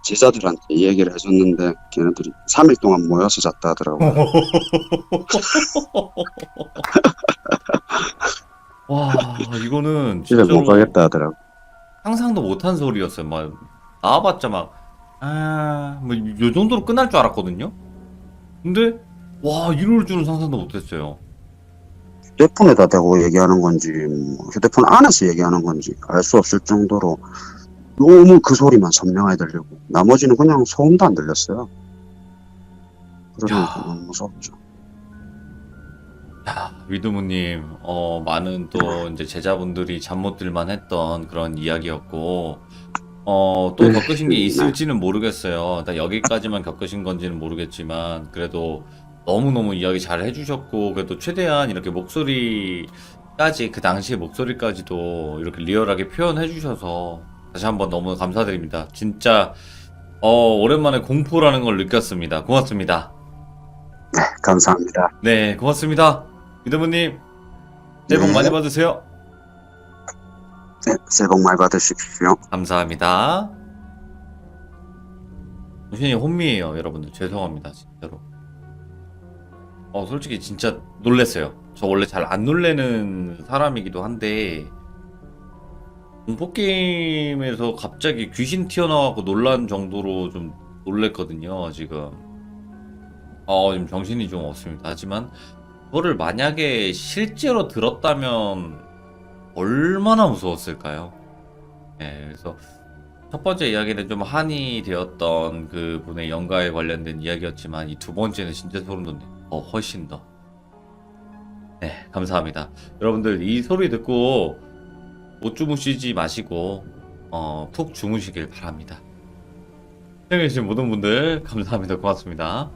제자들한테 이 얘기를 해줬는데 걔네들이 3일 동안 모여서 잤다 하더라고요. 와, 이거는 집에 못 진짜로 가겠다 하더라고. 상상도 못한 소리였어요. 막 나와봤자 요 정도로 끝날 줄 알았거든요. 근데 와, 이럴 줄은 상상도 못했어요. 휴대폰에다 대고 얘기하는 건지 뭐 휴대폰 안에서 얘기하는 건지 알 수 없을 정도로 너무 그 소리만 선명하게 들리고 나머지는 그냥 소음도 안 들렸어요. 그러니까 야. 너무 무섭죠. 야, 위드무님, 많은 또 이제 제자분들이 잠 못 들만 했던 그런 이야기였고, 또 겪으신 게 있을지는 모르겠어요. 나 여기까지만 겪으신 건지는 모르겠지만, 그래도 너무너무 이야기 잘 해주셨고, 그래도 최대한 이렇게 목소리까지, 그 당시의 목소리까지도 이렇게 리얼하게 표현해주셔서, 다시 한번 너무 감사드립니다. 진짜, 오랜만에 공포라는 걸 느꼈습니다. 고맙습니다. 네, 감사합니다. 네, 고맙습니다. 위드무님, 새해 복 네. 많이 받으세요. 네, 새해 복 많이 받으십시오. 감사합니다. 당신이 혼미해요, 여러분들. 죄송합니다, 진짜로. 솔직히 진짜 놀랬어요. 저 원래 잘 안 놀래는 사람이기도 한데, 공포게임에서 갑자기 귀신 튀어나와서 놀란 정도로 좀 놀랬거든요, 지금. 지금 정신이 좀 없습니다. 하지만, 그거를 만약에 실제로 들었다면, 얼마나 무서웠을까요? 네, 그래서, 첫 번째 이야기는 좀 한이 되었던 그 분의 영가에 관련된 이야기였지만 이 두 번째는 진짜 소름 돋네요. 훨씬 더. 네, 감사합니다. 여러분들 이 소리 듣고 못 주무시지 마시고 푹 주무시길 바랍니다. 시청해주신 모든 분들 감사합니다. 고맙습니다.